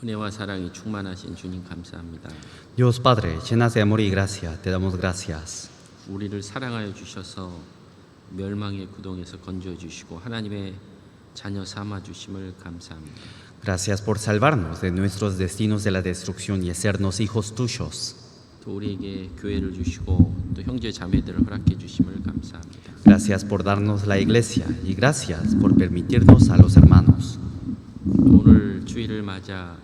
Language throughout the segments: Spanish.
은혜와 사랑이 충만하신 주님 감사합니다. Dios Padre, llenas de amor y gracia, te damos gracias. 우리를 사랑하여 주셔서 멸망의 구덩이에서 건져 주시고 하나님의 자녀 삼아 주심을 감사합니다. Gracias por salvarnos de nuestros destinos de la destrucción y hacernos hijos tuyos. 또 우리에게 교회를 주시고 또 형제 자매들을 허락해 주심을 감사합니다. Gracias por darnos la iglesia y gracias por permitirnos a los hermanos. 오늘 주일을 맞아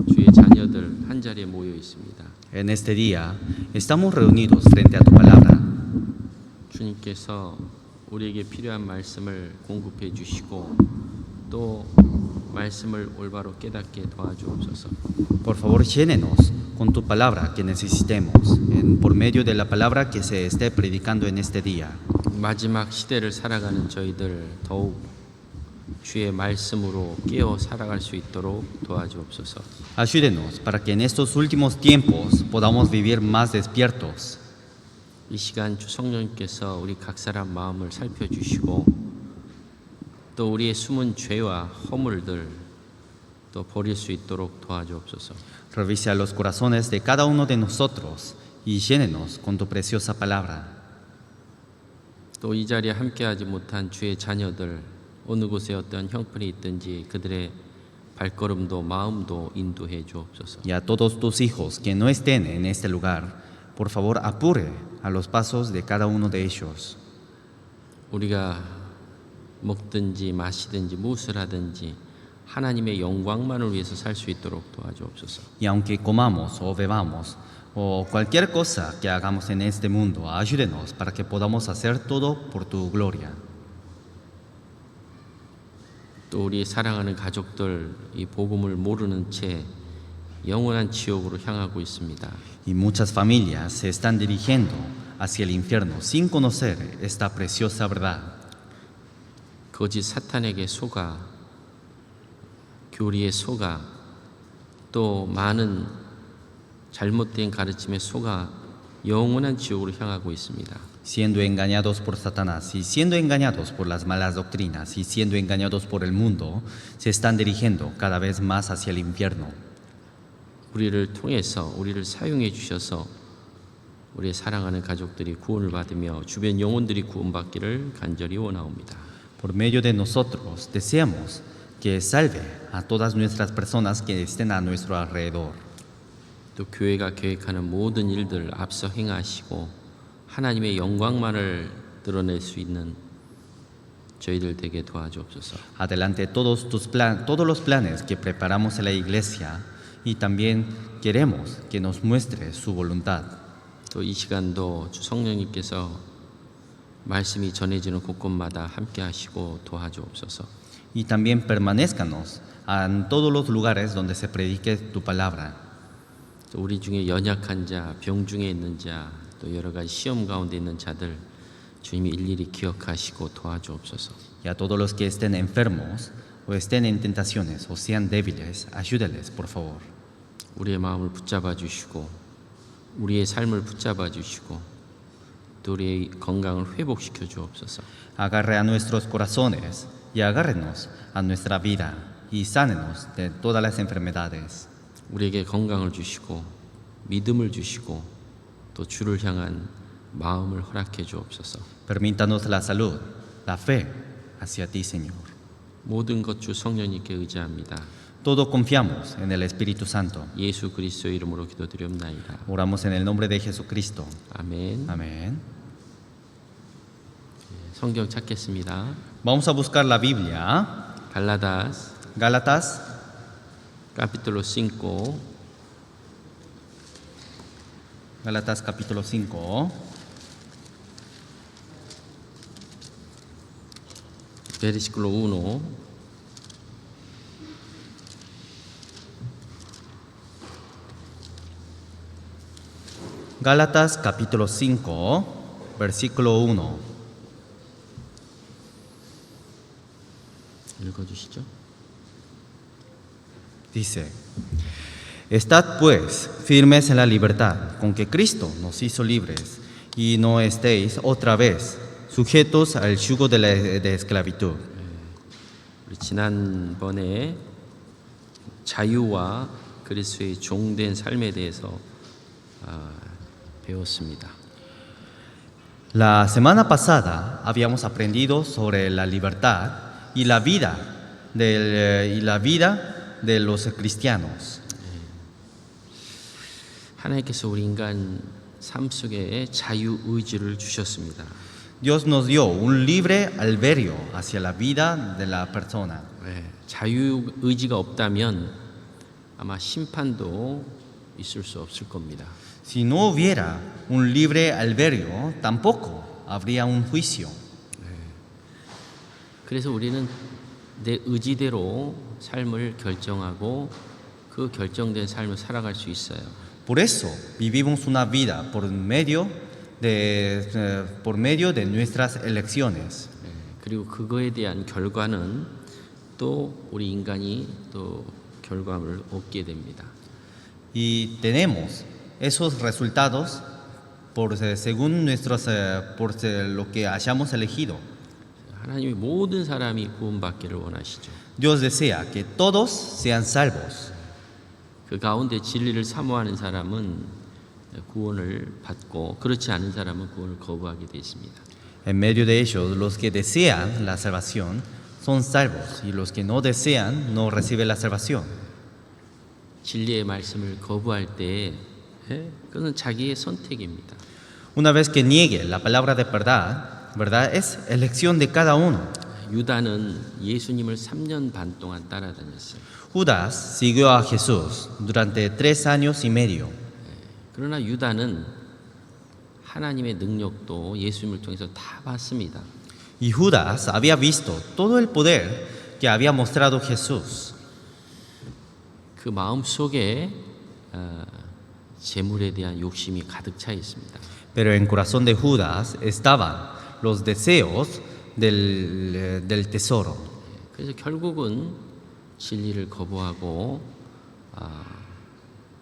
주의 자녀들 한 자리에 모여 있습니다. En este día estamos reunidos frente a tu palabra. 주님께서 우리에게 필요한 말씀을 공급해 주시고 또 말씀을 올바로 깨닫게 도와주옵소서. Por favor, llénenos con tu palabra que necesitemos, por medio de la palabra que se esté predicando en este día. 마지막 시대를 살아가는 저희들 더욱 주의 말씀으로 깨어 살아갈 수 있도록 도와주옵소서. Ayúdenos para que en estos últimos tiempos podamos vivir más despiertos. 이 시간 주 성령님께서 우리 각 사람 마음을 살펴주시고 또 우리의 숨은 죄와 허물들 또 버릴 수 있도록 도와주옵소서. Revise a los corazones de cada uno de nosotros y llénenos con tu preciosa palabra. 또 이 자리에 함께하지 못한 주의 자녀들 어느 곳에 어떤 형편이 있든지 그들의 발걸음도 마음도 인도해 주옵소서. Y a todos tus hijos que no estén en este lugar, por favor apure a los pasos de cada uno de ellos. 우리가 먹든지 마시든지 무엇을 하든지 하나님의 영광만을 위해서 살 수 있도록 도와주옵소서. Y aunque comamos o bebamos o cualquier cosa que hagamos en este mundo, ayúdenos para que podamos hacer todo por tu gloria. 또 우리 사랑하는 가족들 이 복음을 모르는 채 영원한 지옥으로 향하고 있습니다. Y muchas familias se están dirigiendo hacia el infierno sin conocer esta preciosa verdad. 거짓 사탄에게 속아 교리에 속아 또 많은 잘못된 가르침에 속아 영원한 지옥으로 향하고 있습니다. Siendo engañados por Satanás y siendo engañados por las malas doctrinas y siendo engañados por el mundo, se están dirigiendo cada vez más hacia el infierno. 우리를 통해서 우리를 사용해 주셔서 우리의 사랑하는 가족들이 구원을 받으며 주변 영혼들이 구원받기를 간절히 원하옵니다. Por medio de nosotros deseamos que salve a todas nuestras personas que estén a nuestro alrededor. 또 교회가 계획하는 모든 일들 앞서 행하시고 하나님의 영광만을 드러낼 수 있는 저희들 되게 도와주옵소서. Adelante todos los planes que preparamos en la iglesia y también queremos que nos muestre su voluntad. 또 이 시간도 주 성령님께서 말씀이 전해지는 곳곳마다 함께 하시고 도와주옵소서. Y también permanezcanos en todos los lugares donde se predique tu palabra. 또 우리 중에 연약한 자, 병 중에 있는 자, 또 여러 가지 시험 가운데 있는 자들 주님이 일일이 기억하시고 도와주옵소서. Y a todos los que estén enfermos o estén en tentaciones o sean débiles, ayúdeles, por favor. 우리의 마음을 붙잡아 주시고 우리의 삶을 붙잡아 주시고 또 우리의 건강을 회복시켜 주옵소서. Agarre a nuestros corazones y agárrenos a nuestra vida y sánenos de todas las enfermedades. 우리에게 건강을 주시고 믿음을 주시고 또 주를 향한 마음을 허락해 주옵소서. Permítanos la salud, la fe hacia ti, Señor. 모든 것 주 성령님께 의지합니다. Todo confiamos en el Espíritu Santo. 예수 그리스도의 이름으로 기도드리옵나이다. Oramos en el nombre de Jesucristo. 아멘. Amén. 성경 찾겠습니다. Vamos a buscar la Biblia. 갈라다스 Gálatas, capítulo 5 Gálatas capítulo 5, versículo 1 Gálatas capítulo 5, versículo 1. 읽어주시죠. Dice: Estad pues firmes en la libertad con que Cristo nos hizo libres, y no estéis otra vez sujetos al yugo de esclavitud. 우리 지난번에 자유와 그리스도의 종된 삶에 대해서 배웠습니다. La semana pasada habíamos aprendido sobre la libertad y la vida de los cristianos. 하나님께서 우리 인간 삶 속에 자유 의지를 주셨습니다. Dios nos dio un libre albedrío hacia la vida de la persona. 자유 의지가 없다면 아마 심판도 있을 수 없을 겁니다. Si no hubiera un libre albedrío, tampoco habría un juicio. 그래서 우리는 내 의지대로 삶을 결정하고 그 결정된 삶을 살아갈 수 있어요. Por eso vivimos una vida por medio de nuestras elecciones. 그리고 그거에 대한 결과는 또 우리 인간이 또 결과를 얻게 됩니다. Y tenemos esos resultados según por lo que hayamos elegido. 하나님이 모든 사람이 구원받기를 원하시죠. Dios desea que todos sean salvos. 그 가운데 진리를 사모하는 사람은 구원을 받고 그렇지 않은 사람은 구원을 거부하게 되어 있습니다. En medio de ellos, los que desean la salvación son salvos y los que no desean no reciben la salvación. 진리의 말씀을 거부할 때 그것은 자기의 선택입니다. Una vez que niegue la palabra de verdad es elección de cada uno. 유다는 예수님을 3년 반 동안 따라다녔어요. Judas siguió a Jesús durante 3 años y medio. 그러나 유다는 하나님의 능력도 예수님을 통해서 다 봤습니다. Y Judas había visto todo el poder que había mostrado Jesús. 그 마음 속에 재물에 대한 욕심이 가득 차 있습니다. Pero en el corazón de Judas estaban los deseos del tesoro. 그래서 결국은 진리를 거부하고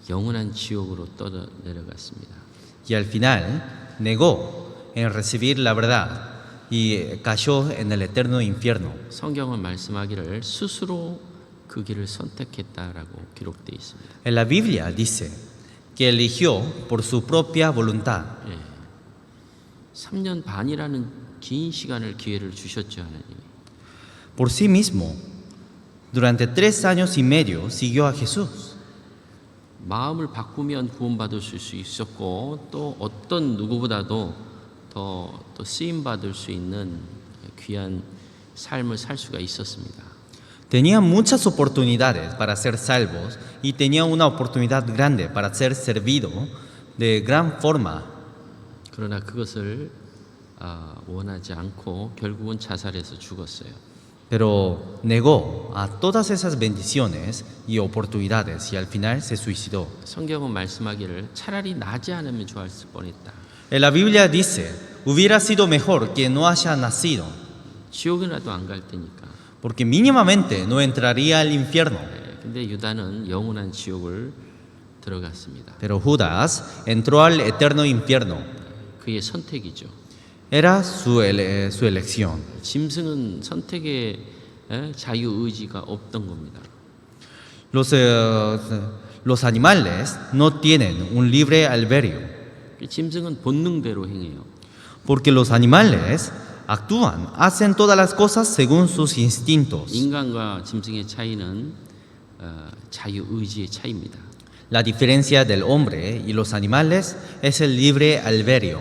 영원한 지옥으로 떠 내려갔습니다. Y al final negó en recibir la verdad y cayó en el eterno infierno. 성경은 말씀하기를 스스로 그 길을 선택했다라고 기록되어 있습니다. En la Biblia dice que eligió por su propia voluntad. 3년 반이라는 긴 시간을 기회를 주셨죠, 하나님. Por sí mismo, durante 3 años y medio siguió a Jesús. 마음을 바꾸면 구원받을 수 있었고 또 어떤 누구보다도 더 쓰임 받을 수 있는 귀한 삶을 살 수가 있었습니다. Tenía muchas oportunidades para ser salvos y tenía una oportunidad grande para ser servido de gran forma. 그러나 그것을 원하지 않고 결국은 자살해서 죽었어요. Pero negó a todas esas bendiciones y oportunidades y al final se suicidó. 성경은 말씀하기를 차라리 나지 않으면 좋았을 뻔했다. En la Biblia dice, hubiera sido mejor que no haya nacido, 지옥이라도 안 갈 테니까. porque mínimamente no entraría al infierno. 근데 유다는 영원한 지옥을 들어갔습니다. Pero Judas entró al eterno infierno. 그의 선택이죠. Era su elección. 짐승은 선택의 자유 의지가 없던 겁니다. Los animales no tienen un libre albedrío, 짐승은 본능대로 행해요. porque los animales actúan, hacen todas las cosas según sus instintos. 인간과 짐승의 차이는 자유 의지의 차이입니다. La diferencia del hombre y los animales es el libre albedrío.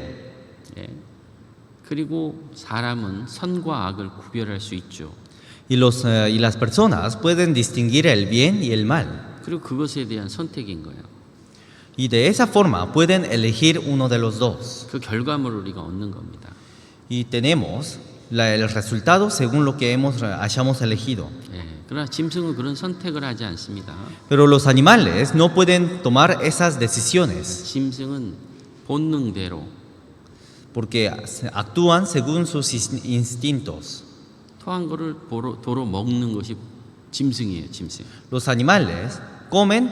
그리고 사람은 선과 악을 구별할 수 있죠. Y las personas pueden distinguir el bien y el mal. 그리고 그것에 대한 선택인 거예요. Y de esa forma pueden elegir uno de los dos. 그 결과물을 우리가 얻는 겁니다. Y tenemos el resultado según lo que hayamos elegido. 그러나 짐승은 그런 선택을 하지 않습니다. Pero los animales no pueden tomar esas decisiones 짐승은 본능대로 porque actúan según sus instintos. 토한 거를 도로 먹는 것이 짐승이에요, 짐승. Los animales comen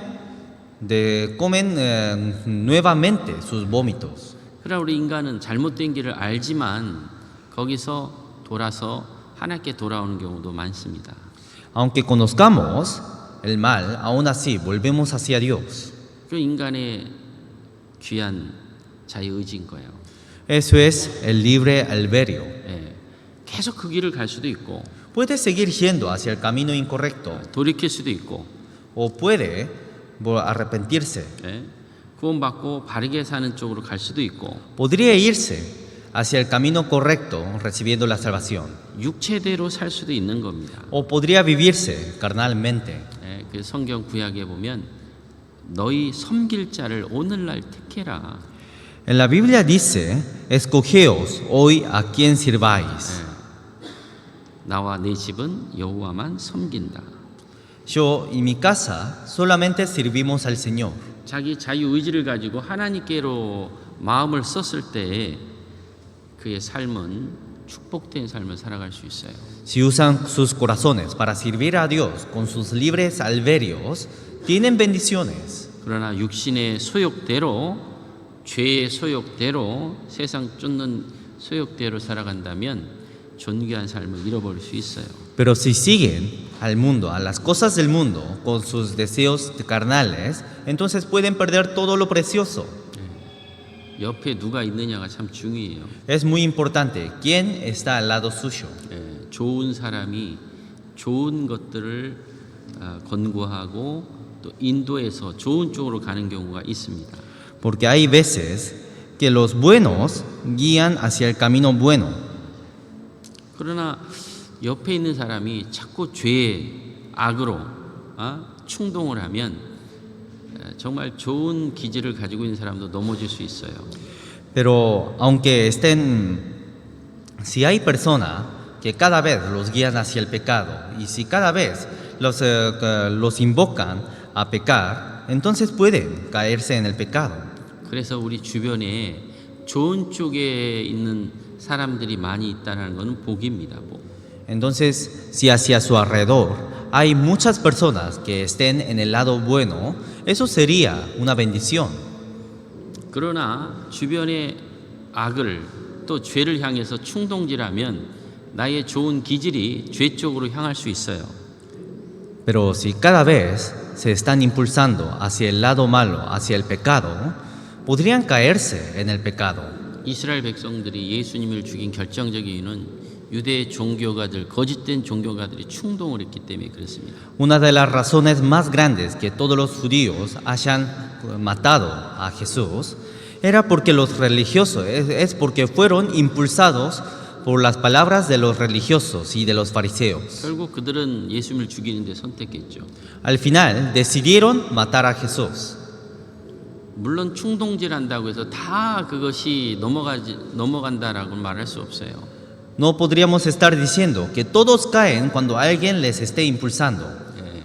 nuevamente sus vómitos. 그러나 우리 인간은 잘못된 길을 알지만 거기서 돌아서 하나님께 돌아오는 경우도 많습니다. Aunque conozcamos el mal, aún así volvemos hacia Dios. 그 인간의 귀한 자유의지인 거예요. Eso es el libre albedrío. 예. 계속 그 길을 갈 수도 있고 Puede seguir yendo hacia el camino incorrecto 돌이킬 수도 있고 o puede arrepentirse. 예. 구원받고 바르게 사는 쪽으로 갈 수도 있고 Podría irse hacia el camino correcto recibiendo la salvación. 육체대로 살 수도 있는 겁니다. O podría vivirse carnalmente. 예. 그 성경 구약에 보면 너희 섬길 자를 오늘날 택해라. En la Biblia dice, escogeos hoy a quien sirváis. 나와 내 집은 여호와만 섬긴다. Yo y mi casa solamente servimos al Señor. 자기 자유 의지를 가지고 하나님께로 마음을 썼을 때 그의 삶은 축복된 삶을 살아갈 수 있어요. Si usan sus corazones para servir a Dios con sus libres albedríos, tienen bendiciones. 그러나 육신의 소욕대로 죄의 소욕대로 세상 쫓는 소욕대로 살아간다면 존귀한 삶을 잃어버릴 수 있어요. Pero si siguen al mundo, a las cosas del mundo, con sus deseos carnales, entonces pueden perder todo lo precioso. 옆에 누가 있느냐가 참 중요해요. Es muy importante quién está al lado suyo. 예, 좋은 사람이 좋은 것들을 권고하고 또 인도해서 좋은 쪽으로 가는 경우가 있습니다. Porque hay veces que los buenos guían hacia el camino bueno. 그러나 옆에 있는 사람이 자꾸 죄의 악으로 충동을 하면 정말 좋은 기질을 가지고 있는 사람도 넘어질 수 있어요. Pero aunque estén, si hay personas que cada vez los guían hacia el pecado y si cada vez los invocan a pecar, entonces pueden caerse en el pecado. 그래서 우리 주변에 좋은 쪽에 있는 사람들이 많이 있다는 것은 복입니다. 복. Entonces, si hacia su alrededor hay muchas personas que estén en el lado bueno, eso sería una bendición. 그러나 주변의 악을 또 죄를 향해서 충동질하면 나의 좋은 기질이 죄 쪽으로 향할 수 있어요. Pero si cada vez se están impulsando hacia el lado malo, hacia el pecado, podrían caerse en el pecado. 이스라엘 백성들이 예수님을 죽인 결정적인 이유는 유대 종교가들, 거짓된 종교가들이 충동을 했기 때문에 그렇습니다. Una de las razones más grandes que todos los judíos hayan matado a Jesús era porque los religiosos, es porque fueron impulsados por las palabras de los religiosos y de los fariseos. 결국 그들은 예수님을 죽이는데 선택했죠. Al final decidieron matar a Jesús. 물론 충동질한다고 해서 다 그것이 넘어간다라고 말할 수 없어요. No podríamos estar diciendo que todos caen cuando alguien les esté impulsando. 예,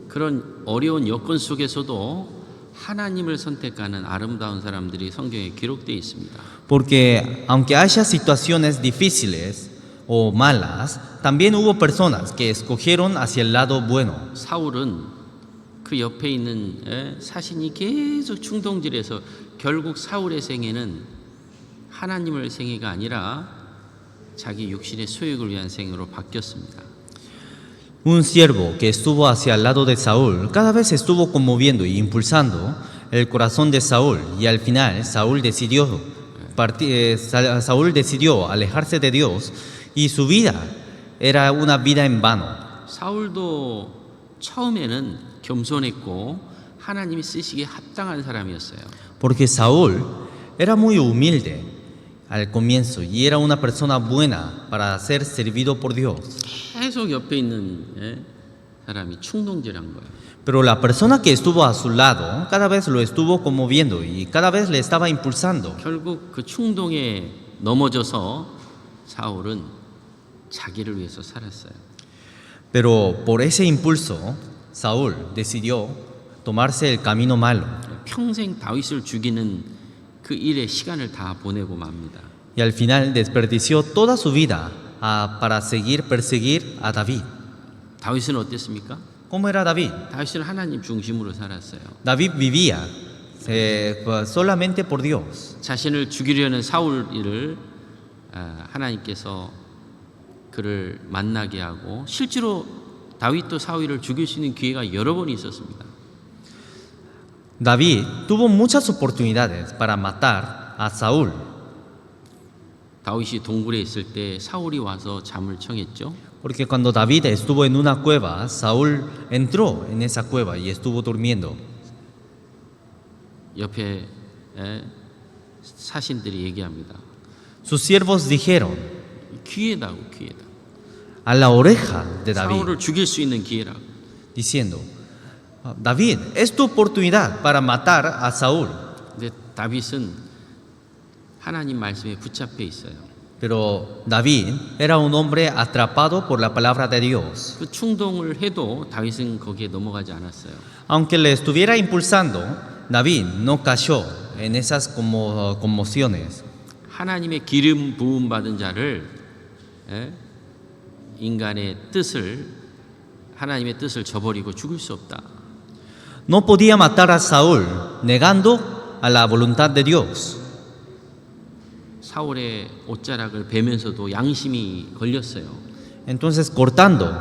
그런 어려운 여건 속에서도 하나님을 선택하는 아름다운 사람들이 성경에 기록되어 있습니다. Porque aunque haya situaciones difíciles o malas, también hubo personas que escogieron hacia el lado bueno. 사울은 그 옆에 있는 사신이 계속 충동질해서 결국 사울의 생애는 하나님의 생애가 아니라 자기 육신의 소욕을 위한 생으로 바뀌었습니다. Un siervo que estuvo hacia el lado de Saúl cada vez estuvo conmoviendo y impulsando el corazón de Saúl y al final Saúl decidió alejarse de Dios y su vida era una vida en vano. 사울도 처음에는 겸손했고 하나님이 쓰시기에 합당한 사람이었어요. Porque Saúl era muy humilde al comienzo y era una persona buena para ser servido por Dios. 계속 옆에 있는 사람이 충동질한 거예요. Pero la persona que estuvo a su lado cada vez lo estuvo conmoviendo y cada vez le estaba impulsando. 결국 그 충동에 넘어져서 사울은 자기를 위해서 살았어요. Pero por ese impulso, Saúl decidió tomarse el camino malo. 평생 다윗을 죽이는 그 일에 시간을 다 보내고 맙니다. Y al final desperdició toda su vida para perseguir a David. 다윗은 어땠습니까? ¿Cómo era David? 다윗은 하나님 중심으로 살았어요. David vivía solamente por Dios. 자신을 죽이려는 사울을 하나님께서 그를 만나게 하고 실제로 다윗도 사울을 죽일 수 있는 기회가 여러 번 있었습니다. David tuvo muchas oportunidades para matar a Saúl. 다윗이 동굴에 있을 때 사울이 와서 잠을 청했죠. Porque cuando David estuvo en una cueva, Saúl entró en esa cueva y estuvo durmiendo. 옆에 사신들이 얘기합니다. Sus siervos dijeron 기회다고 기회다. a la oreja de David, 사울을 죽일 수 있는 기회라고. diciendo, David, es tu oportunidad para matar a Saúl. 근데 다윗은 하나님 말씀에 붙잡혀 있어요. Pero David era un hombre atrapado por la palabra de Dios. 그 충동을 해도 다윗은 거기에 넘어가지 않았어요. Aunque le estuviera impulsando, David no cayó en esas conmociones. 하나님의 기름 부음 받은 자를 인간의 뜻을 하나님의 뜻을 저버리고 죽일 수 없다. No podía matar a Saúl negando a la voluntad de Dios. 사울의 옷자락을 베면서도 양심이 걸렸어요. Entonces, cortando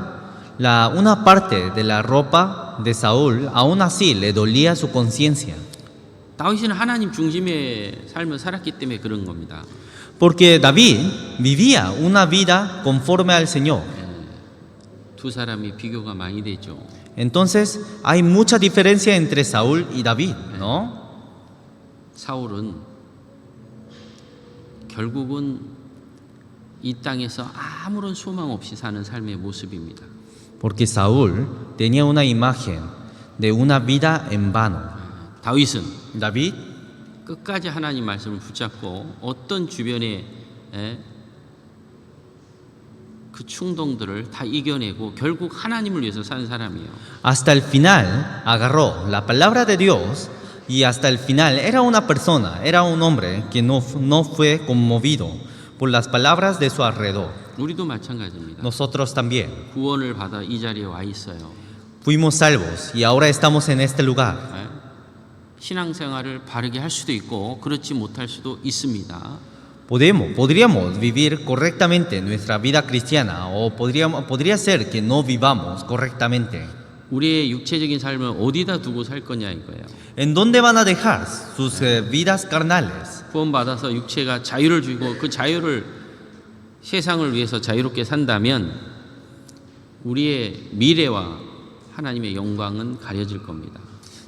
una parte de la ropa de Saúl, aún así le dolía su conciencia. 다윗은 하나님 중심의 삶을 살았기 때문에 그런 겁니다. Porque David vivía una vida conforme al Señor. 두 사람이 비교가 많이 되죠. Entonces, hay mucha diferencia entre Saúl y David, ¿no? 사울은 결국은 이 땅에서 아무런 소망 없이 사는 삶의 모습입니다. Porque Saúl tenía una imagen de una vida en vano. 다윗은 David 끝까지 하나님 말씀을 붙잡고 어떤 주변의 그 충동들을 다 이겨내고 결국 하나님을 위해서 사는 사람이에요. hasta el final agarró la palabra de Dios y hasta el final era una persona, era un hombre que no fue conmovido por las palabras de su alrededor. 우리도 마찬가지입니다. Nosotros también 구원을 받아 이 자리에 와 있어요. fuimos salvos y ahora estamos en este lugar. 신앙생활을 바르게 할 수도 있고 그렇지 못할 수도 있습니다. Podríamos vivir correctamente nuestra vida cristiana o podría ser que no vivamos correctamente. 우리의 육체적인 삶을 어디다 두고 살 거냐 이거예요. ¿En dónde van a dejar sus vidas carnales? 구원받아서 육체가 자유를 주고 그 자유를 세상을 위해서 자유롭게 산다면 우리의 미래와 하나님의 영광은 가려질 겁니다.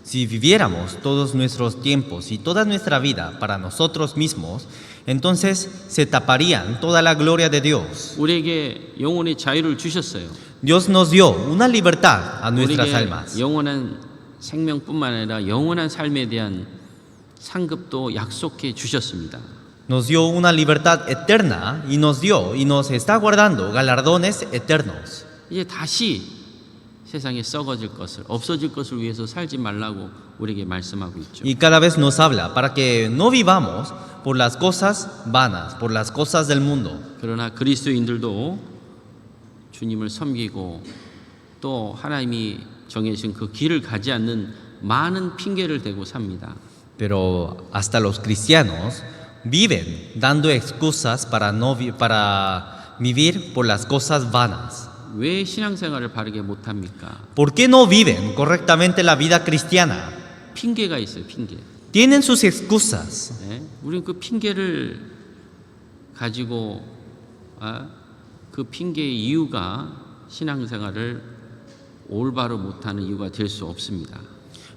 Si viviéramos todos nuestros tiempos y toda nuestra vida para nosotros mismos, entonces se taparían toda la gloria de Dios. 우리에게 영혼의 자유를 주셨어요. Dios nos dio una libertad a nuestras 우리에게 almas. 영원한 생명뿐만 아니라 영원한 삶에 대한 상급도 약속해 주셨습니다. Nos dio una libertad eterna y nos está guardando galardones eternos. 이제 다시 세상에 썩어질 것을 없어질 것을 위해서 살지 말라고 우리에게 말씀하고 있죠. Y cada vez nos habla para que no vivamos por las cosas vanas, por las cosas del mundo. 그러나 그리스도인들도 주님을 섬기고 또 하나님이 정해주신 그 길을 가지 않는 많은 핑계를 대고 삽니다. Pero hasta los cristianos viven dando excusas para vivir por las cosas vanas. 왜 신앙생활을 바르게 못합니까? ¿Por qué no viven correctamente la vida cristiana? 핑계가 있어요. 핑계. Tienen sus excusas. 우리는 그 핑계를 가지고 그 핑계의 이유가 신앙생활을 올바로 못하는 이유가 될 수 없습니다.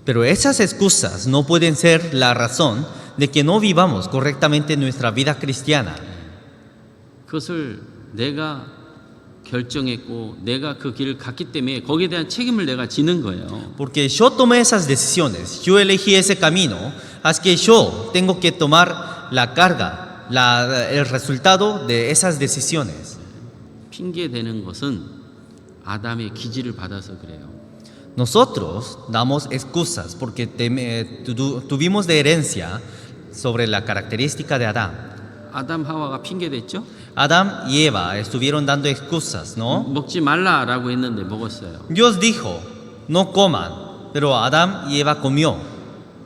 Pero esas excusas no pueden ser la razón de que no vivamos correctamente nuestra vida cristiana. 그것을 내가 결정했고 내가 그 길을 갔기 때문에 거기에 대한 책임을 내가 지는 거예요. Porque yo tomé esas decisiones, yo elegí ese camino, así que yo tengo que tomar la carga, el resultado de esas decisiones. 핑계 대는 것은 아담의 기질을 받아서 그래요. Nosotros damos excusas porque tuvimos de herencia sobre la característica de Adán. 아담 하와가 핑계 댔죠? Adán y Eva estuvieron dando excusas, ¿no? 먹지 말라라고 했는데 먹었어요. Dios dijo, no coman, pero Adán y Eva comió.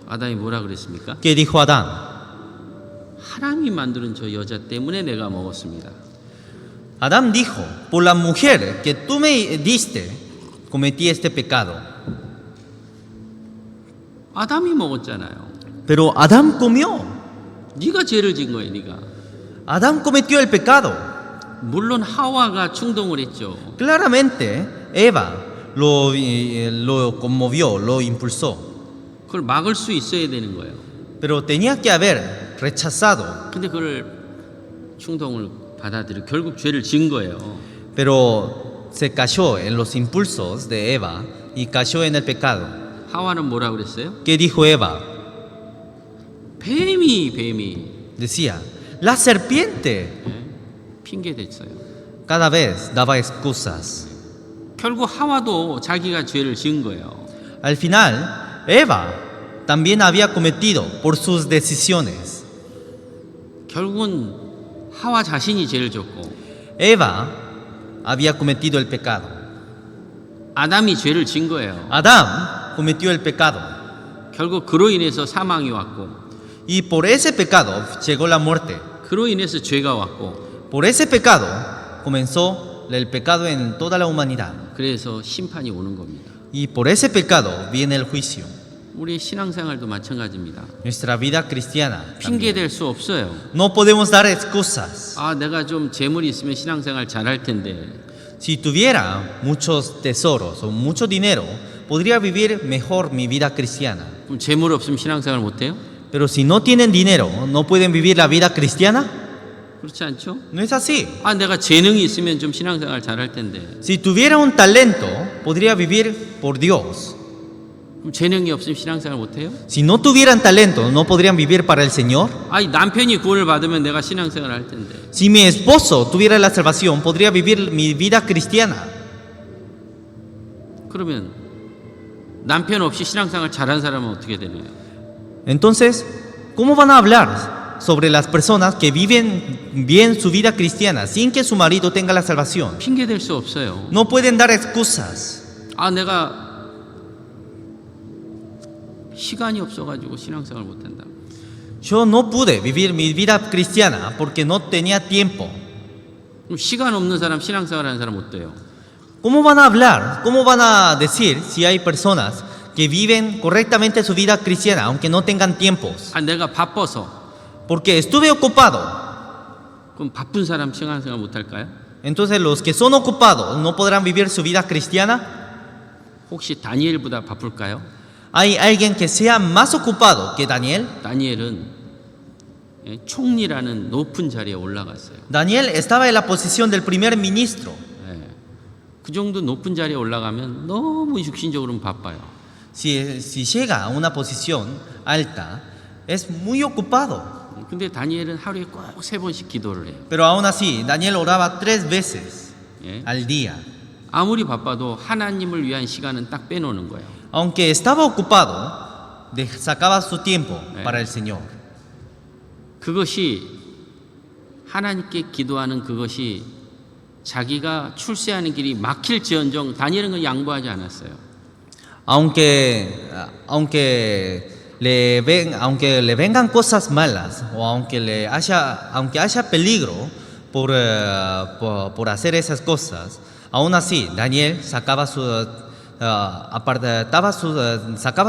아담이 뭐라 그랬습니까? ¿Qué dijo Adán? 하나님이 만드는 저 여자 때문에 내가 먹었습니다. Adán dijo, por la mujer que tú me diste, cometí este pecado. 아담이 먹었잖아요. Pero Adán comió. 네가 죄를 진 거예요, 네가. Adán cometió el pecado. 물론 하와가 충동을 했죠. Claramente, Eva lo conmovió, lo impulsó. 그걸 막을 수 있어야 되는 거예요. Pero tenía que haber rechazado. 근데 그걸 충동을 받아들여 결국 죄를 진 거예요. Pero se cayó en los impulsos de Eva y cayó en el pecado. 하와는 뭐라 그랬어요? ¿Qué dijo Eva? 뱀이 Decía, la serpiente. 핑계 댔어요. Cada vez daba excusas. 결국 하와도 자기가 죄를 지은 거예요. Al final, Eva también había cometido por sus decisiones. 결국은 하와 자신이 죄를 졌고 Eva había cometido el pecado. 아담이 죄를 진 거예요. Adán cometió el pecado. 결국 그로 인해서 사망이 왔고 Y por ese pecado llegó la muerte. 그로 인해서 죄가 왔고 Por ese pecado comenzó el pecado en toda la humanidad. 그래서 심판이 오는 겁니다. Y por ese pecado viene el juicio. 우리 신앙생활도 마찬가지입니다. Nuestra vida cristiana. 핑계 댈 수 없어요. No podemos dar excusas. 아, 내가 좀 재물이 있으면 신앙생활 잘할 텐데. Si tuviera muchos tesoros o mucho dinero, podría vivir mejor mi vida cristiana. 그럼 재물 없으면 신앙생활 못 해요? Pero si no tienen dinero, ¿no pueden vivir la vida cristiana? 그렇지 않죠? No es así. 아, 내가 재능이 있으면 좀 신앙생활 잘할 텐데. Si tuviera un talento, podría vivir por Dios. 그럼 재능이 없으면 신앙생활 못 해요? Si no tuvieran talento, ¿no podrían vivir para el Señor? 아니, 남편이 구원을 받으면 내가 신앙생활 할 텐데. Si mi esposo tuviera la salvación, podría vivir mi vida cristiana. 그러면 남편 없이 신앙생활 잘한 사람은 어떻게 되나요? Entonces, ¿cómo van a hablar sobre las personas que viven bien su vida cristiana sin que su marido tenga la salvación? 핑계 댈 수 없어요. No pueden dar excusas. 아, 내가 시간이 없어가지고 신앙생활 못한다. Yo no pude vivir mi vida cristiana porque no tenía tiempo. 그럼 시간 없는 사람 신앙생활 하는 사람 어때요? ¿Cómo van a hablar? ¿Cómo van a decir si hay personas que viven correctamente su vida cristiana aunque no tengan tiempos? 아, 내가 바빠서. Porque estuve ocupado. 그럼 바쁜 사람 신앙생활 못할까요? Entonces los que son ocupados no podrán vivir su vida cristiana. 혹시 다니엘보다 바쁠까요? ¿Hay alguien que sea más ocupado que Daniel? 다니엘은 총리라는 높은 자리에 올라갔어요. Daniel estaba en la posición del primer ministro. 그 정도 높은 자리에 올라가면 너무 육신적으로는 바빠요. Si llega a una posición alta, es muy ocupado. 근데 다니엘은 하루에 꼭 3번씩 기도를 해요. Pero aún así, Daniel oraba 3 veces 예? al día. 아무리 바빠도 하나님을 위한 시간은 딱 빼놓는 거예요. Aunque estaba ocupado, sacaba su tiempo para el Señor. 그것이 하나님께 기도하는 그것이 자기가 출세하는 길이 막힐지언정 다니엘은 그 양보하지 않았어요. Aunque le vengan cosas malas o aunque haya peligro por hacer esas cosas, aún así Daniel sacaba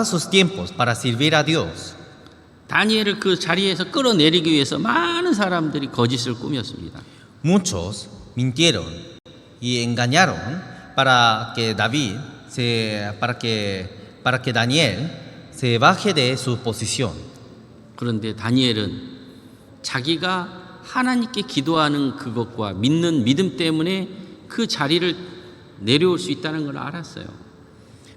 sus tiempos para servir a Dios. 다니엘을 그 자리에서 끌어내리기 위해서 많은 사람들이 거짓을 꾸몄습니다. Muchos mintieron y engañaron para que Daniel se baje de su posición. 그런데 다니엘은 자기가 하나님께 기도하는 그것과 믿는 믿음 때문에 그 자리를 내려올 수 있다는 걸 알았어요.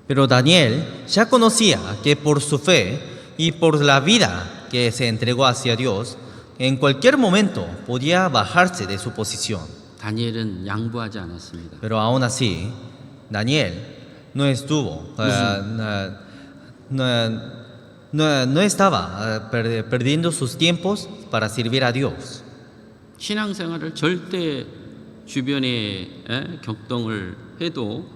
Pero Daniel ya conocía que por su fe y por la vida que se entregó hacia Dios, en cualquier momento podía bajarse de su posición. 다니엘은 양보하지 않았습니다. Pero aún así, Daniel no estaba perdiendo sus tiempos para servir a Dios. 신앙생활을 절대 주변에 격동을 해도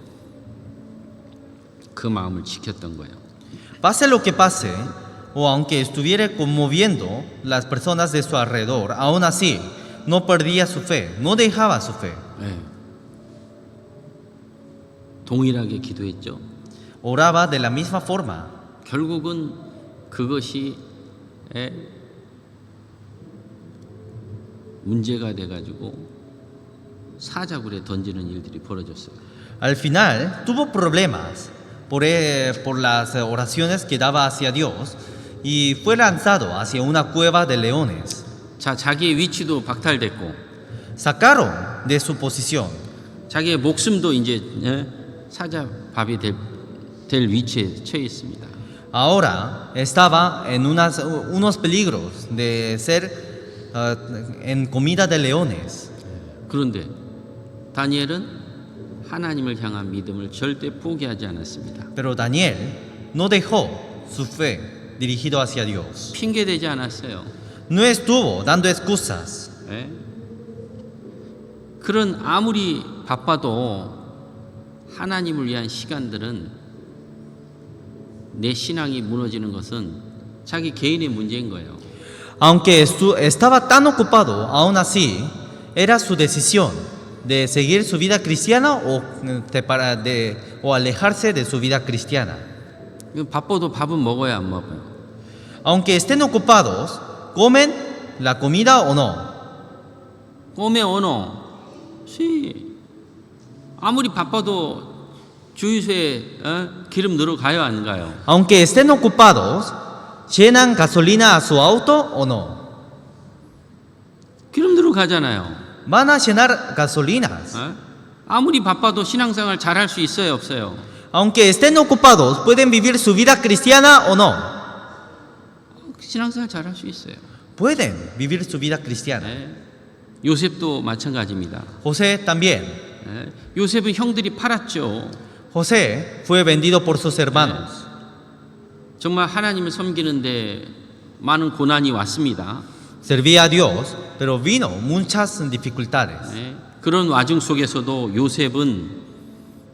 그 마음을 지켰던 거예요. Pase lo que pase, o aunque estuviera conmoviendo las personas de su alrededor, aún así no perdía su fe, no dejaba su fe. 동일하게 기도했죠. Oraba de la misma forma. 결국은 그것이 문제가 돼가지고 사자굴에 던지는 일들이 벌어졌어요. Al final tuvo problemas por las oraciones que daba hacia Dios y fue lanzado hacia una cueva de leones. 자, 자기의 위치도 박탈됐고, Sacaron de su posición. 자기의 목숨도 이제 사자 밥이 될 위치에 처해 있습니다. Ahora estaba en unos peligros de ser en comida de leones. 그런데 다니엘은 하나님을 향한 믿음을 절대 포기하지 않았습니다. Pero Daniel no dejó su fe dirigido hacia Dios. 핑계대지 않았어요. No estuvo dando excusas. 예? 그런 아무리 바빠도 하나님을 위한 시간들은 내 신앙이 무너지는 것은 자기 개인의 문제인 거예요. Aunque estaba tan ocupado, aún así era su decisión de seguir su vida cristiana o alejarse de su vida cristiana. 바빠도 밥은 먹어야 안 먹어요. Aunque estén ocupados, ¿comen la comida o no? 꼬메 오노 시 아무리 바빠도 주유소에 기름 넣으러 가요 안 가요? Aunque estén ocupados, ¿llenan gasolina a su auto o no? 기름 넣으러 가잖아요. Van a llenar gasolinas. 아무리 바빠도 신앙생활 잘할 수 있어요 없어요? Aunque estén ocupados, ¿pueden vivir su vida cristiana o no? 신앙생활 잘할 수 있어요. Pueden vivir su vida cristiana. 요셉도 마찬가지입니다. José también. 요셉은 형들이 팔았죠. José fue vendido por sus hermanos. 정말 하나님을 섬기는데 많은 고난이 왔습니다. Servía a Dios, pero vino muchas dificultades. 그런 와중 속에서도 요셉은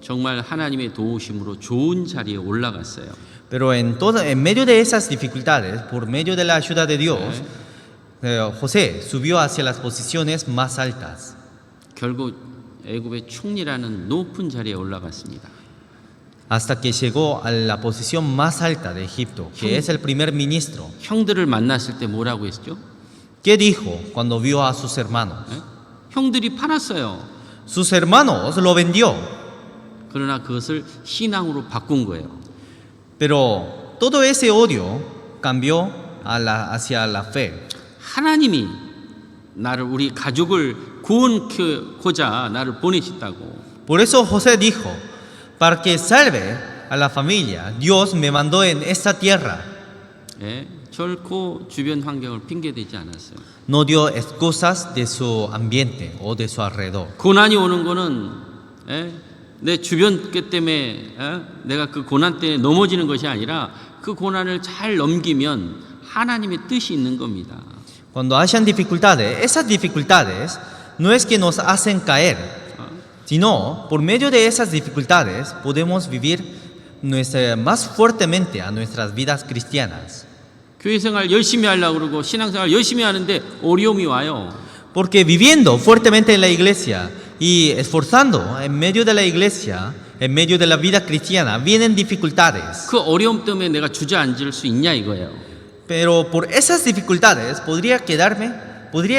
정말 하나님의 도우심으로 좋은 자리에 올라갔어요. Pero en medio de esas dificultades, por medio de la ayuda de Dios, José subió hacia las posiciones más altas. 결국 애굽의 총리라는 높은 자리에 올라갔습니다. Hasta que llegó a la posición más alta de Egipto, que es el primer ministro. 형들을 만났을 때 뭐라고 했죠? ¿Qué dijo cuando vio a sus hermanos? 형들이 팔았어요. Sus hermanos lo vendió. 그러나 그것을 신앙으로 바꾼 거예요. Pero todo ese odio cambió hacia la fe. 하나님이 나를 우리 가족을 구원하고자 나를 보내셨다고. Por eso José dijo, para que salve a la familia, Dios me mandó en esta tierra. 결코 주변 환경을 핑계대지 않았어요. No dio excusas de su ambiente o de su alrededor. 고난이 오는 거는 내 주변 것 때문에 내가 그 고난 때문에 넘어지는 것이 아니라 그 고난을 잘 넘기면 하나님의 뜻이 있는 겁니다. Cuando hayan dificultades, esas dificultades no es que nos hacen caer, sino por medio de esas dificultades podemos vivir más fuertemente a nuestras vidas cristianas. 교회 생활 열심히 하려고 그러고 신앙생활 열심히 하는데 어려움이 와요. Porque viviendo fuertemente en la iglesia y esforzando en medio de la iglesia, en medio de la vida cristiana, vienen dificultades. 그 어려움 때문에 내가 주저앉을 수 있냐 이거예요. Pero por esas dificultades podría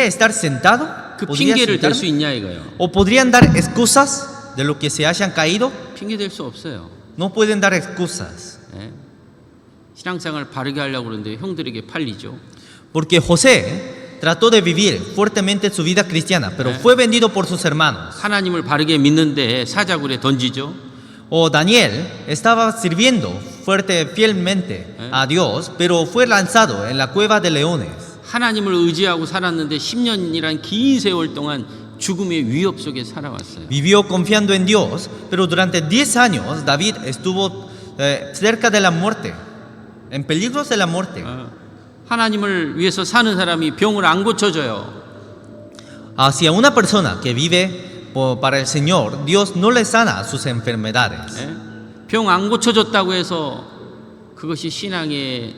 estar sentado, 그 podría 핑계를 댈 수 sentarme, 있냐 이거예요. o podrían dar excusas de lo que se hayan caído. 핑계 댈 수 없어요. No pueden dar excusas. 신앙생활 바르게 하려고 그러는데 형들에게 팔리죠. Porque José trató de vivir fuertemente su vida cristiana, pero fue vendido por sus hermanos. 하나님을 바르게 믿는데 사자굴에 던지죠. O Daniel estaba sirviendo fielmente a Dios, pero fue lanzado en la cueva de leones. 하나님을 의지하고 살았는데 10년이란 긴 세월 동안 죽음의 위협 속에 살아왔어요. Vivió confiando en Dios, pero durante 10 años David estuvo cerca de la muerte, en peligros de la muerte. 하나님을 위해서 사는 사람이 병을 안 고쳐줘요. Hacia una persona que vive para el Señor, Dios no le sana sus enfermedades. 병 안 고쳐줬다고 해서 그것이 신앙의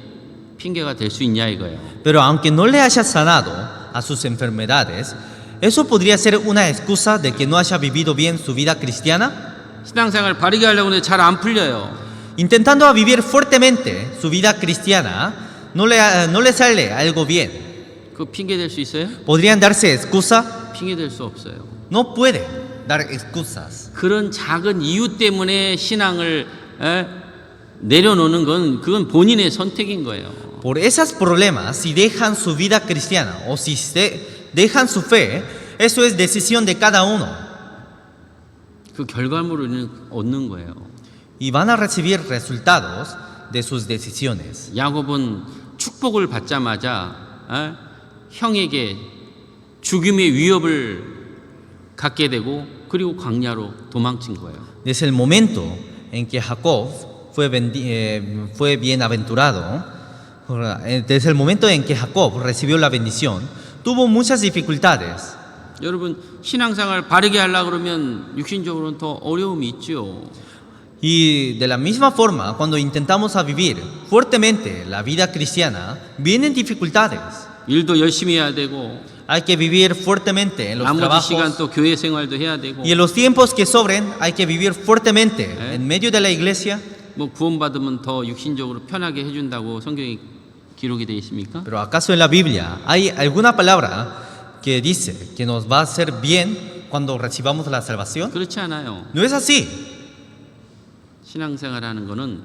핑계가 될 수 있냐 이거예요. Pero aunque no le haya sanado a sus enfermedades, ¿eso podría ser una excusa de que no haya vivido bien su vida cristiana? 신앙생활 바르게 하려고 하는데 잘 안 풀려요. Intentando a vivir fuertemente su vida cristiana, no le sale algo bien. 그 핑계 댈 수 있어요? ¿Podrían darse excusa? 핑계 댈 수 없어요. No pueden dar excusas. 그런 작은 이유 때문에 신앙을 내려놓는 건 그건 본인의 선택인 거예요. Por esos problemas, si dejan su vida cristiana o si dejan su fe, eso es decisión de cada uno. 그 결과물을 얻는 거예요. Y van a recibir resultados de sus decisiones. 야곱은 축복을 받자마자 형에게 죽음의 위협을 갖게 되고 그리고 광야로 도망친 거예요. Desde el momento en que Jacob fue bienaventurado, desde el momento en que Jacob recibió la bendición, tuvo muchas dificultades. 여러분 신앙생활 바르게 하려고 그러면 육신적으로는 더 어려움이 있죠. Y de la misma forma, cuando intentamos a vivir fuertemente la vida cristiana, vienen dificultades. 일도 열심히 해야 되고 Hay que vivir fuertemente en los 나머지 시간 trabajos 또 교회 생활도 해야 되고 y en los tiempos que sobren hay que vivir fuertemente en medio de la iglesia. 뭐 구원받으면 더 육신적으로 편하게 해준다고 성경에 기록이 되어 있습니까? Pero ¿acaso en la Biblia hay alguna palabra que dice que nos va a hacer bien cuando recibamos la salvación? 그렇지 않아요. No es así. 신앙생활하는 거는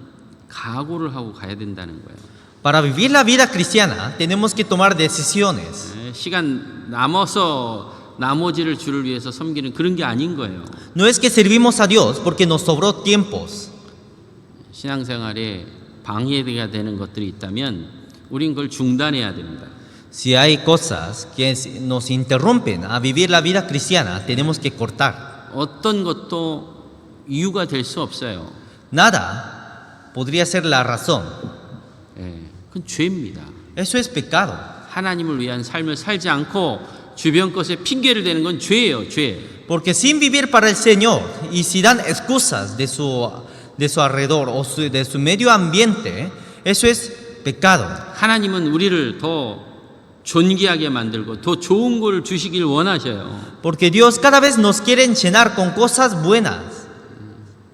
각오를 하고 가야 된다는 거예요. Para vivir la vida cristiana tenemos que tomar decisiones. 시간 남아서 나머지를 주를 위해서 섬기는 그런 게 아닌 거예요. No es que servimos a Dios porque nos sobró tiempos. 신앙생활에 방해가 되는 것들이 있다면 우린 그걸 중단해야 됩니다. Si hay cosas que nos interrumpen a vivir la vida cristiana, tenemos que cortar. 어떤 것도 이유가 될 수 없어요. Nada podría ser la razón. 그건 죄입니다. Eso es pecado. 하나님을 위한 삶을 살지 않고 주변 것에 핑계를 대는 건 죄예요, 죄. Porque sin vivir para el Señor y si dan excusas de su alrededor o de su medio ambiente, eso es pecado. 하나님은 우리를 더 존귀하게 만들고 더 좋은 걸 주시길 원하셔요. Porque Dios cada vez nos quiere llenar con cosas buenas.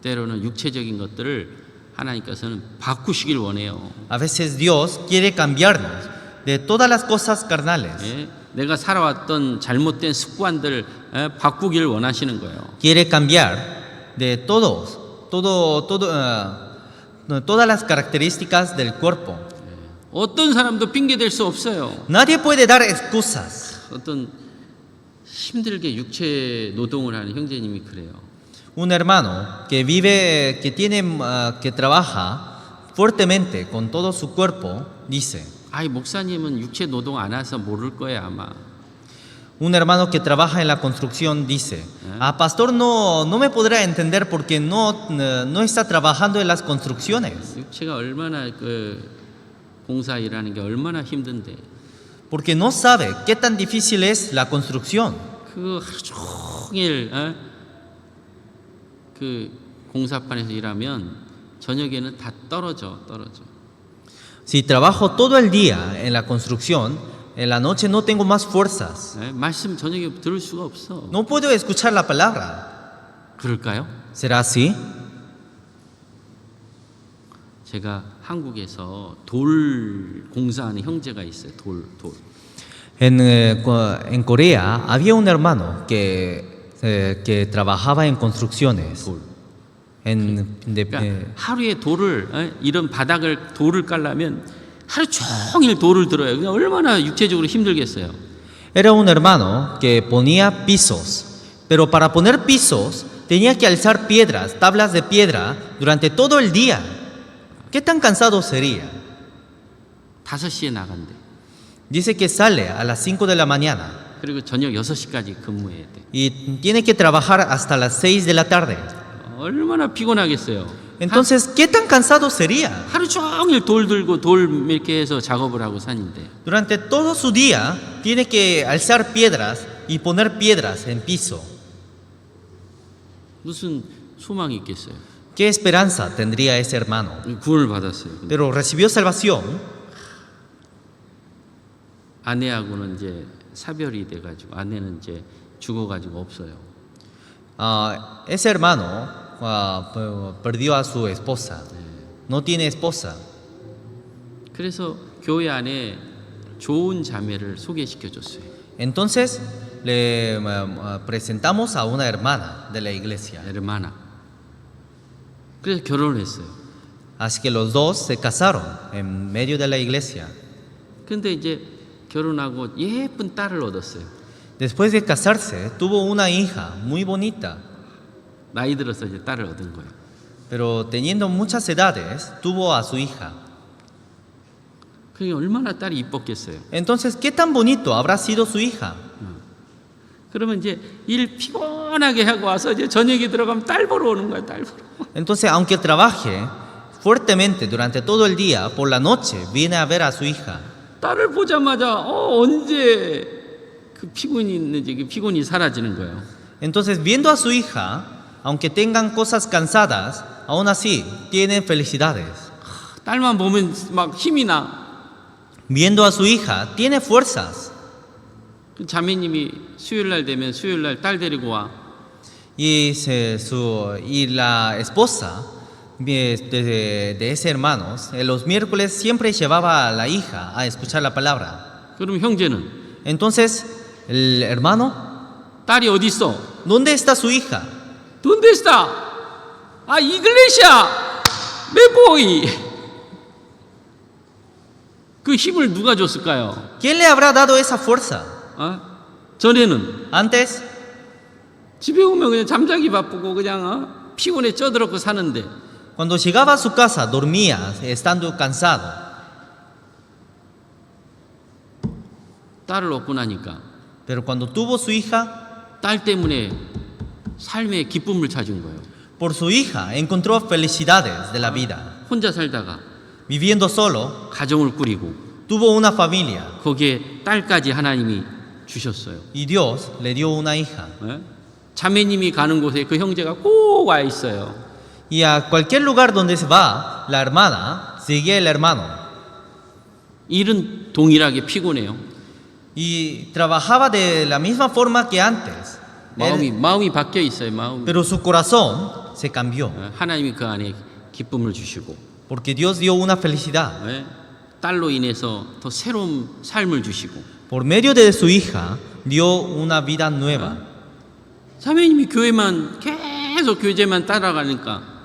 때로는 육체적인 것들을 하나님께서는 바꾸시길 원해요. A veces Dios quiere cambiarnos de todas las cosas carnales. 내가 살아왔던 잘못된 습관들 바꾸길 원하시는 거예요. Quiere cambiar de todas las características del cuerpo. 어떤 사람도 핑계 댈 수 없어요. Nadie puede dar excusas. 어떤 힘들게 육체 노동을 하는 형제님이 그래요. Un hermano que trabaja fuertemente con todo su cuerpo dice. 아이 목사님은 육체 노동 안 해서 모를 거야 아마. Un hermano que trabaja en la construcción dice, pastor no me podrá entender porque no está trabajando en las construcciones. 육체가 얼마나 공사 일하는 게 얼마나 힘든데. Porque no sabe qué tan difícil es la construcción. 그 하루 종일 그 공사판에서 일하면 저녁에는 다 떨어져. Si trabajo todo el día en la construcción, en la noche no tengo más fuerzas. 말씀 저녁에 들을 수가 없어. No puedo escuchar la palabra. 그럴까요? ¿Será así? 제가 한국에서 돌 공사하는 형제가 있어요. 돌. En Corea había un hermano que trabajaba en construcciones. 돌. 그러니까 Eh, 하루에 이런 돌을 깔려면 하루 종일 돌을 들어요. 그냥 얼마나 육체적으로 힘들겠어요. Era un hermano que ponía pisos, pero para poner pisos tenía que alzar piedras, tablas de piedra durante todo el día. ¿Qué tan cansado sería? 5시에 나간대. Dice que sale a las 5 de la mañana 그리고 저녁 6시까지 근무해야 돼. y tiene que trabajar hasta las 6 de la tarde. 얼마나 피곤하겠어요. Entonces, ¿qué tan cansado sería? 하루 종일 돌 들고 돌 이렇게 해서 작업을 하고 사는데 Durante todo su día tiene que alzar piedras y poner piedras en piso. 무슨 소망이 있겠어요. ¿Qué esperanza tendría ese hermano? 구원을 받았어요. Pero recibió salvación. 아내하고는 이제 사별이 돼가지고 아내는 이제 죽어가지고 없어요. Ese hermano perdió a su esposa. No tiene esposa. 그래서 교회 안에 좋은 자매를 소개시켜 줬어요. Entonces le presentamos a una hermana de la iglesia. 에르마나. 그래서 결혼을 했어요. Así que los dos se casaron en medio de la iglesia. 근데 이제 결혼하고 예쁜 딸을 얻었어요. Después de casarse, tuvo una hija muy bonita, 나이 들어서 이제 딸을 얻은 거예요. pero teniendo muchas edades, tuvo a su hija. 그게 얼마나 딸이 이뻤겠어요. Entonces, ¿qué tan bonito habrá sido su hija? 그러면 이제 일 피곤하게 하고 와서 이제 저녁에 들어가면 딸 보러 오는 거야, 딸 보러. Entonces, aunque trabaje fuertemente durante todo el día, por la noche viene a ver a su hija. 딸을 보자마자 언제 그 피곤이 있는지 그 피곤이 사라지는 거예요. Entonces, viendo a su hija, aunque tengan cosas cansadas, aún así tienen felicidades. 딸만 보면 막 힘이 나. Viendo a su hija, tiene fuerzas. 그 자매님이 수요일 날 되면 수요일 날 딸 데리고 와. Y la esposa de ese hermano, los miércoles siempre llevaba a la hija a escuchar la palabra. 그럼 형제는 Entonces, el hermano, 딸이 어디 있어? ¿dónde está su hija? ¿Dónde está? 아, 이글레시아, 메보이. 그 힘을 누가 줬을까요? ¿Quién le habrá dado esa fuerza? 전에는 Antes, 집에 오면 그냥 잠자기 바쁘고 그냥 피곤에 쪄들었고 사는데 cuando llegaba a su casa, dormía estando cansado. 딸을 얻고 나니까 Pero cuando tuvo su hija, 딸 때문에 삶의 기쁨을 찾은 거예요. por su hija encontró felicidades de la vida. 혼자 살다가 Viviendo solo, 가정을 꾸리고 tuvo una familia 거기에 딸까지 하나님이 주셨어요. y Dios le dio una hija. 예? 자매님이 가는 곳에 그 형제가 꼭 와 있어요. Y a cualquier lugar donde se va, la hermana sigue el hermano. 일은 동일하게 피곤해요. Y trabajaba de la misma forma que antes. 마음이 바뀌어 있어요. 마음이. Pero su corazón se cambió. 하나님이 그 안에 기쁨을 주시고 Porque Dios dio una felicidad. 예? 딸로 인해서 더 새로운 삶을 주시고 Por medio de su hija, dio una vida nueva. 자매님이 교회만 계속 교제만 따라가니까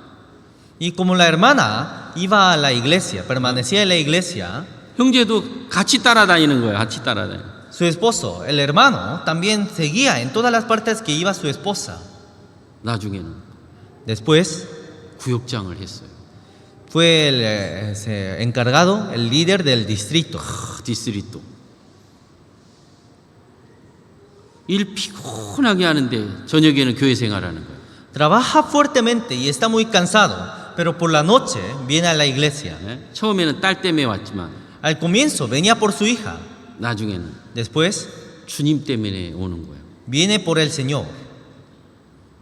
Y como la hermana iba a la iglesia, permanecía en la iglesia, 형제도 같이 따라다니는 거예요. 같이 따라다니는. su esposo, el hermano, también seguía en todas las partes que iba su esposa. 나중에는 Después 구역장을 했어요. fue el encargado, el líder del distrito. 디스트리트. 일 피곤하게 하는데 저녁에는 교회 생활하는 거예요. Trabaja fuertemente y está muy cansado, pero por la noche viene a la iglesia. 예? 처음에는 딸 때문에 왔지만 Al comienzo venía por su hija, 나중에는 después 주님 때문에 오는 거예요. viene por el Señor.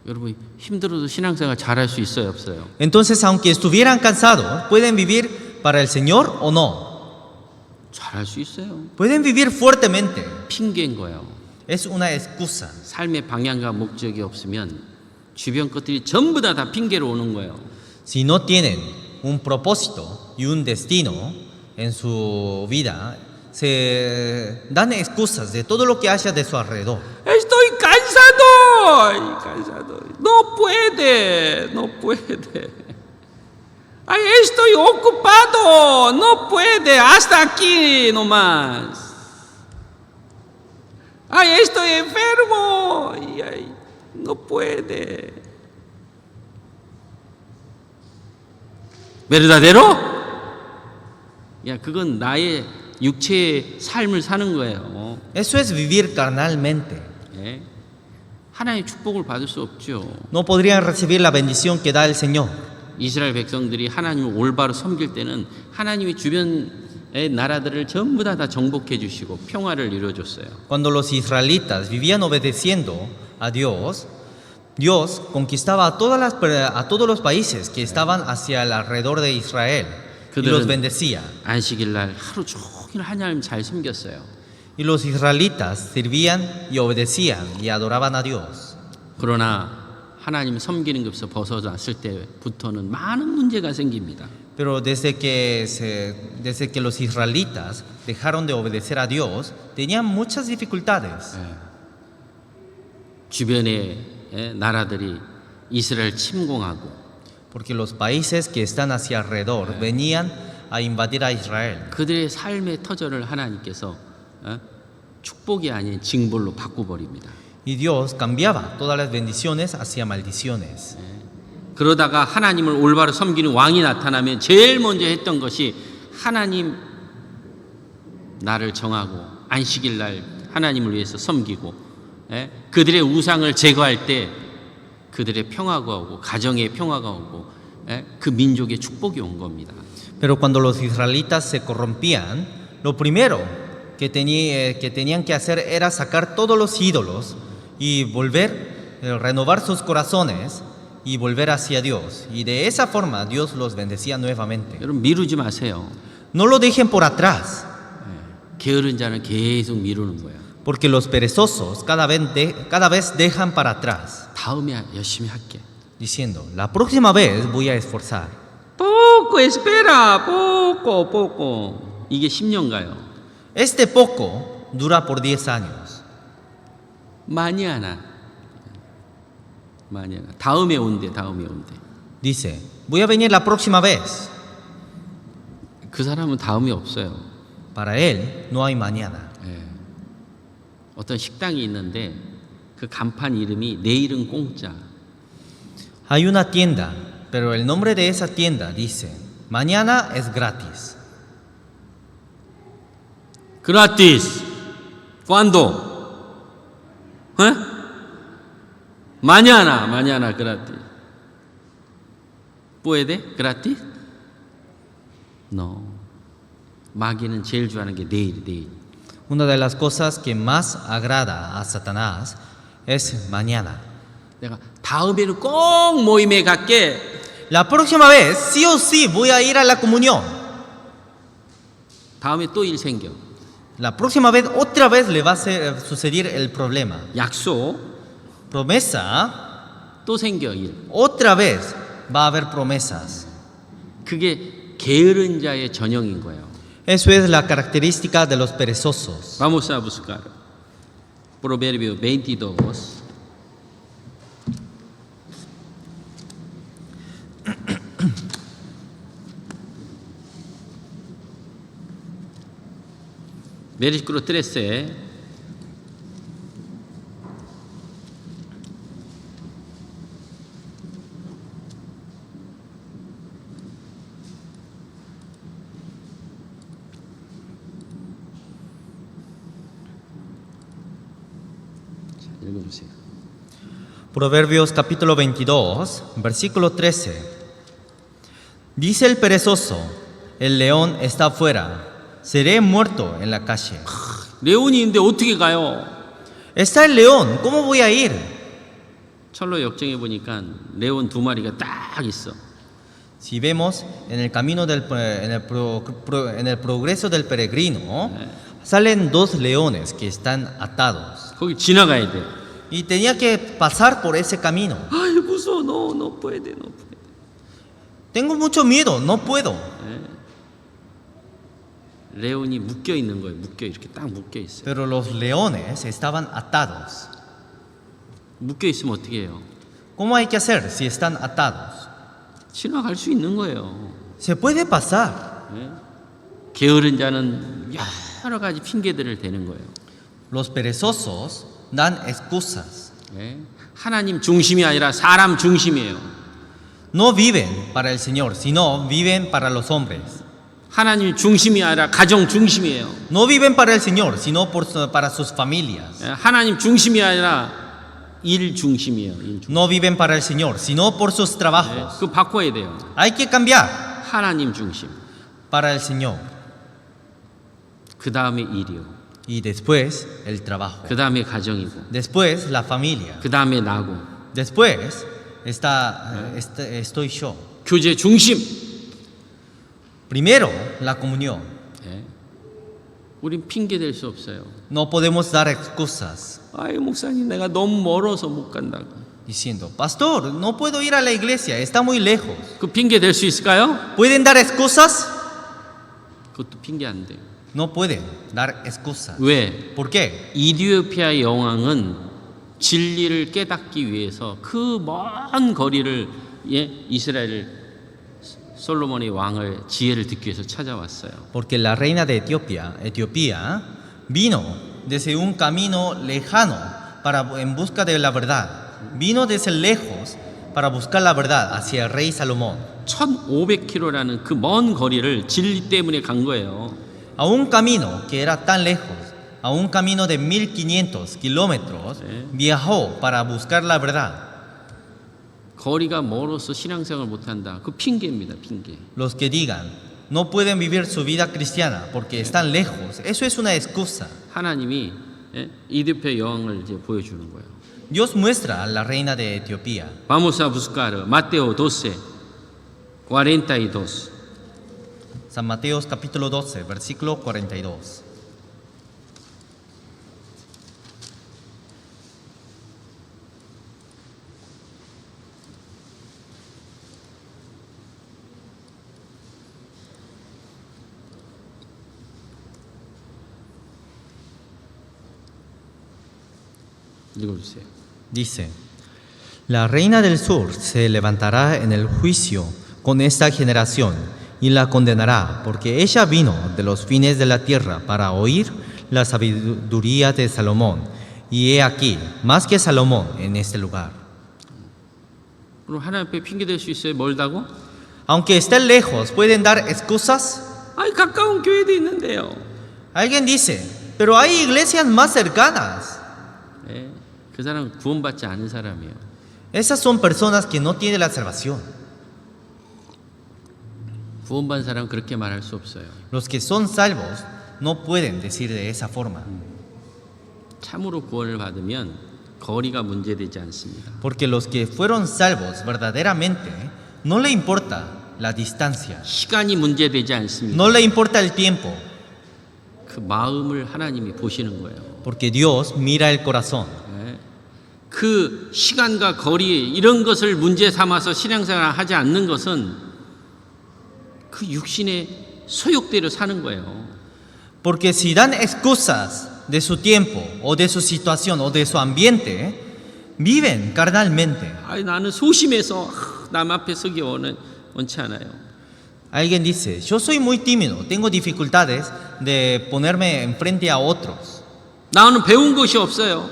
여러분 힘들어도 신앙생활 잘할 수 있어요, 없어요? Entonces, aunque estuvieran cansados, ¿pueden vivir para el Señor o no? 잘할 수 있어요. Pueden vivir fuertemente. 핑계인 거예요. Es una excusa. 삶의 방향과 목적이 없으면 주변 것들이 전부 다 핑계로 오는 거예요. Si no tienen un propósito y un destino en su vida, se dan excusas de todo lo que haya de su alrededor. Estoy cansado. No puede. Ay, estoy ocupado. No puede. Hasta aquí nomás. Ay, estoy enfermo. Ay, no puede. ¿Verdadero? 야, 그건 나의 육체의 삶을 사는 거예요. Eso es vivir carnalmente. 예? 하나님의 축복을 받을 수 없죠. No podrían recibir la bendición que da el Señor. 이스라엘 백성들이 하나님을 올바로 섬길 때는 하나님이 주변의 나라들을 전부 다 정복해 주시고 평화를 이루어줬어요. Cuando los israelitas vivían obedeciendo a Dios, Dios conquistaba a todos los países que estaban hacia el alrededor de Israel y los bendecía. 안식일 날 하루 종일 하나님 잘 섬겼어요. Y los israelitas servían y obedecían y adoraban a Dios. 그러나 하나님 섬기는 것에서 벗어났을 때부터는 많은 문제가 생깁니다. Pero desde que los israelitas dejaron de obedecer a Dios, tenían muchas dificultades. 주변의 나라들이 이스라엘 침공하고 Porque los países que están hacia alrededor venían a invadir a Israel. 그들의 삶의 터전을 하나님께서 축복이 아닌 징벌로 바꿔버립니다. Y Dios cambiaba todas las bendiciones hacia maldiciones. 그러다가 하나님을 올바로 섬기는 왕이 나타나면 제일 먼저 했던 것이 하나님 나를 정하고 안식일 날 하나님을 위해서 섬기고 그들의 우상을 제거할 때 그들의 평화가 오고 가정의 평화가 오고 그 민족의 축복이 온 겁니다. Pero cuando los israelitas se corrompían, lo primero que tenían que hacer era sacar todos los ídolos y renovar sus corazones y volver hacia Dios. Y de esa forma Dios los bendecía nuevamente. 여러분 미루지 마세요. No lo dejen por atrás, 게으른 자는 계속 미루는 거야. porque los perezosos cada vez dejan para atrás, 다음에 열심히 할게. diciendo, la próxima vez voy a esforzar. poco espera, poco. 이게 10년 가요. Este poco dura por 10 años. 마ñana. 다음에 온대. Dice, voy a venir la próxima vez. 그 사람은 다음이 없어요. Para él no hay mañana. 어떤 식당이 있는데 그 간판 이름이 내일은 공짜. Hay una tienda, pero el nombre de esa tienda dice, mañana es gratis. Gratis. ¿Cuándo? Mañana gratis. ¿Puede? ¿Gratis? No. 마귀는 제일 좋아하는 게 내일. Una de las cosas que más agrada a Satanás es mañana. 내가 다음에는 꼭 모임에 갈게. La próxima vez, sí o sí, voy a ir a la comunión. 다음에 또 일 생겨. La próxima vez, otra vez le va a suceder el problema. 약속 Promesa, 또 생겨 일. otra vez va a haber promesas. 그게 게으른 자의 전형인 거예요. Eso es la característica de los perezosos. Vamos a buscar Proverbio 22. Versículo 13. 읽어주세요. Proverbios capítulo 22, versículo 13. Dice el perezoso, el león está afuera, seré muerto en la calle. 레온이 있는데 어떻게 가요? Está el león, ¿cómo voy a ir? 철로 역정해 보니까 레온 두 마리가 딱 있어. Si vemos en el camino en el progreso del peregrino, salen dos leones que están atados. 거기 지나가야 돼. Y tenía que pasar por ese camino. 아이 무서워. no puede. Tengo mucho miedo, no puedo. 레온이 묶여 있는 거예요. 이렇게 딱 묶여 있어요. Pero los leones estaban atados. 묶여 있으면 어떻게 해요? ¿Cómo hay que hacer si están atados? 지나갈 수 있는 거예요. Se puede pasar. 게으른 자는 여러 가지 핑계들을 대는 거예요. Los perezosos dan excusas. 하나님 중심이 아니라 사람 중심이에요. No viven para el Señor, sino viven para los hombres. 하나님 중심이 아니라 가정 중심이에요. No viven para el Señor, sino para sus familias. 하나님 중심이 아니라 일 중심이에요. No viven para el Señor, sino por sus trabajos. 그 바꿔야 돼요. Hay que cambiar 하나님 중심. para el Señor. 그 다음에 일이요. Y después el trabajo. 그 다음에 가정이고. Después la familia. 그 다음에 나고. Después estoy yo. 교제 중심. Primero la comunión. 우린 핑계 댈 수 없어요. No podemos dar excusas. 아이 목사님 내가 너무 멀어서 못 간다고. diciendo, pastor, no puedo ir a la iglesia, está muy lejos. 그 핑계 댈 수 있을까요? ¿Pueden dar excusas? 그것도 핑계 안 돼요. No pueden dar excusas. 왜? ¿Por qué? 이디오피아 여왕은 진리를 깨닫기 위해서 그 먼 거리를 이스라엘 솔로몬의 왕을 지혜를 듣기 위해서 찾아왔어요. Porque la reina de Etiopía, vino desde un camino lejano en busca de la verdad. Vino desde lejos para buscar la verdad hacia el rey Salomón. 1500km라는 그 먼 거리를 진리 때문에 간 거예요. A un camino que era tan lejos, a un camino de 1500 kilómetros, viajó para buscar la verdad. 거리가 멀어서 신앙생활 못한다. 그 핑계입니다. 핑계. Los que digan, no pueden vivir su vida cristiana porque están lejos, eso es una excusa. 하나님이 이디오피아 여왕을 이제 보여주는 거예요. Dios muestra a la reina de Etiopía. Vamos a buscar Mateo 12, 42. San Mateo capítulo 12, versículo 42. 읽어주세요. Dice, la reina del sur se levantará en el juicio con esta generación y la condenará, porque ella vino de los fines de la tierra para oír la sabiduría de Salomón, y he aquí, más que Salomón en este lugar. 그럼 하나님 앞에 핑계 댈 수 있어요? 멀다고? Aunque estén lejos, ¿pueden dar excusas? 아니 가까운 교회도 있는데요. Alguien dice, pero hay iglesias más cercanas. 그 사람은 구원받지 않은 사람이에요. Esas son personas que no tienen la salvación. 구원받은 사람은 그렇게 말할 수 없어요. Los que son salvos no pueden decir de esa forma. 참으로 구원을 받으면 거리가 문제되지 않습니다. Porque los que fueron salvos verdaderamente no le importa la distancia, 시간이 문제되지 않습니다. no le importa el tiempo, 그 마음을 하나님이 보시는 거예요. porque Dios mira el corazón. 그 시간과 거리 이런 것을 문제 삼아서 신앙생활을 하지 않는 것은 그 육신의 소욕대로 사는 거예요. Porque si dan excusas de su tiempo o de su situación o de su ambiente, viven carnalmente. 아니 나는 소심해서 남 앞에 서기 원치 않아요. Alguien dice, yo soy muy tímido, tengo dificultades de ponerme enfrente a otros. 나는 배운 것이 없어요.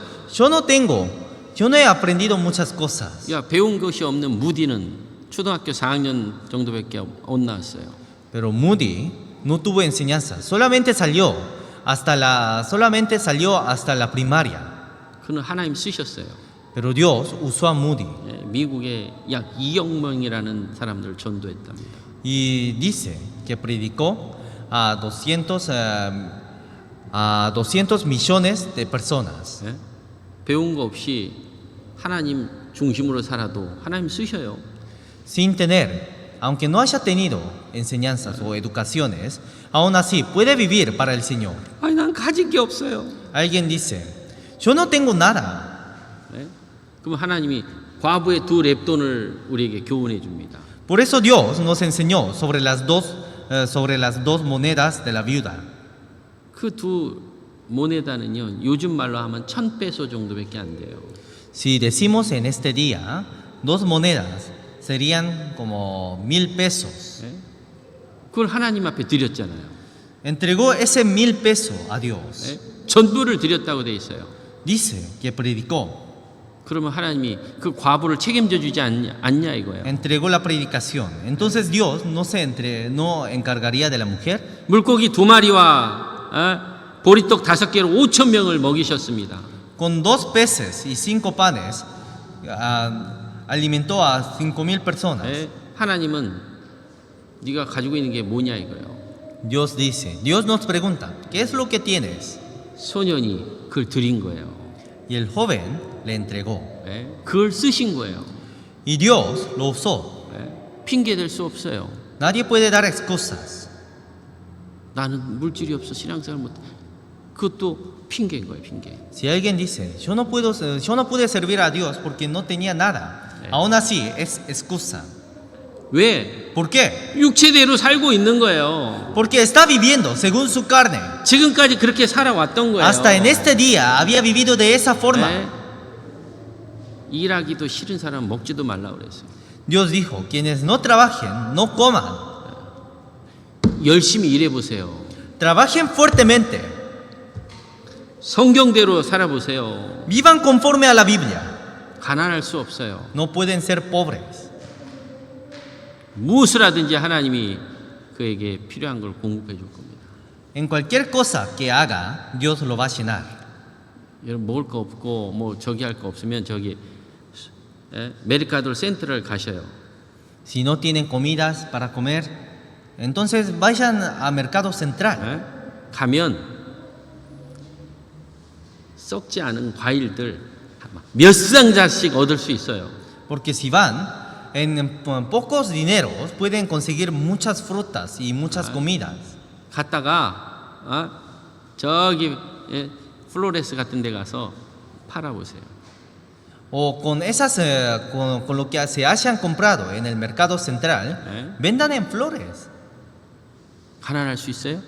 Yo no he aprendido muchas cosas. 야, 배운 것이 없는 무디는 초등학교 4학년 정도밖에 못 나왔어요. Pero Moody no tuvo enseñanza, solamente salió hasta la primaria. 그는 하나님 쓰셨어요. Pero Dios usó a Moody. 미국에 약 2억 명이라는 사람들을 전도했답니다. Y dice que predicó a 200 millones de personas. 배운 거 없이 하나님 중심으로 살아도 하나님 쓰셔요. Sin tener, aunque no haya tenido enseñanzas o educaciones, aún así puede vivir para el Señor. 아니 난 가진 게 없어요. Alguien dice, yo no tengo nada. 그럼 하나님이 과부의 2 렙돈을 우리에게 교훈해 줍니다. Por eso Dios nos enseñó sobre las dos monedas de la viuda. 그 2 모네다는요 요즘 말로 하면 1000페소 정도밖에 안 돼요. Si decimos en este día, 2 monedas serían como 1000 pesos. 그걸 하나님 앞에 드렸잖아요. Entregó ese 1000 pesos a Dios. 전부를 드렸다고 돼 있어요. Dice que predicó. 그러면 하나님이 그 과부를 책임져 주지 않냐 이거예요. Entregó la predicación. Entonces Dios no encargaría de la mujer. 물고기 2마리와 보리떡 5개로 5,000명을 먹이셨습니다. Con 2 peces y 5 panes alimentó a 5,000 personas. 하나님은 네가 가지고 있는 게 뭐냐 이거예요. Dios nos pregunta, ¿qué es lo que tienes? 소년이 그걸 드린 거예요. Y el joven le entregó. 그걸 쓰신 거예요. Y Dios lo usó. 핑계 댈 수 없어요. Nadie puede dar excusas. 나는 물질이 없어 신앙생활 못. 그것도 핑계인 거예요, 핑계. Si alguien dice, yo no pude servir a Dios porque no tenía nada, aún así es excusa. 왜? ¿Por qué? 육체대로 살고 있는 거예요. Porque está viviendo según su carne. 지금까지 그렇게 살아왔던 거예요. Hasta en este día había vivido de esa forma. 네? 일하기도 싫은 사람 먹지도 말라 그랬어요. Dios dijo, quienes no trabajen, no coman. 열심히 일해 보세요. Trabajen fuertemente. 성경대로 살아보세요. Vivan conforme a la Biblia. 가난할 수 없어요. No pueden ser pobres. 무엇을 하든지 하나님이 그에게 필요한 걸 공급해 줄 겁니다. En cualquier cosa que haga, Dios lo va a llenar. 여러분 먹을 거 없고 뭐 저기 할 거 없으면 저기 메리카돌 센트럴 가셔요. Si no tienen comidas para comer, entonces vayan a Mercado Central. 가면 썩지 않은 과일들 몇 상자씩 얻을 수 있어요. Porque si van, en pocos dineros pueden conseguir muchas frutas y muchas comidas. 갔다가 저기 플로레스 같은 데 가서 팔아보세요. O con esas, con lo que se hayan comprado en el Mercado Central, vendan en flores. 가난할 수 있어요?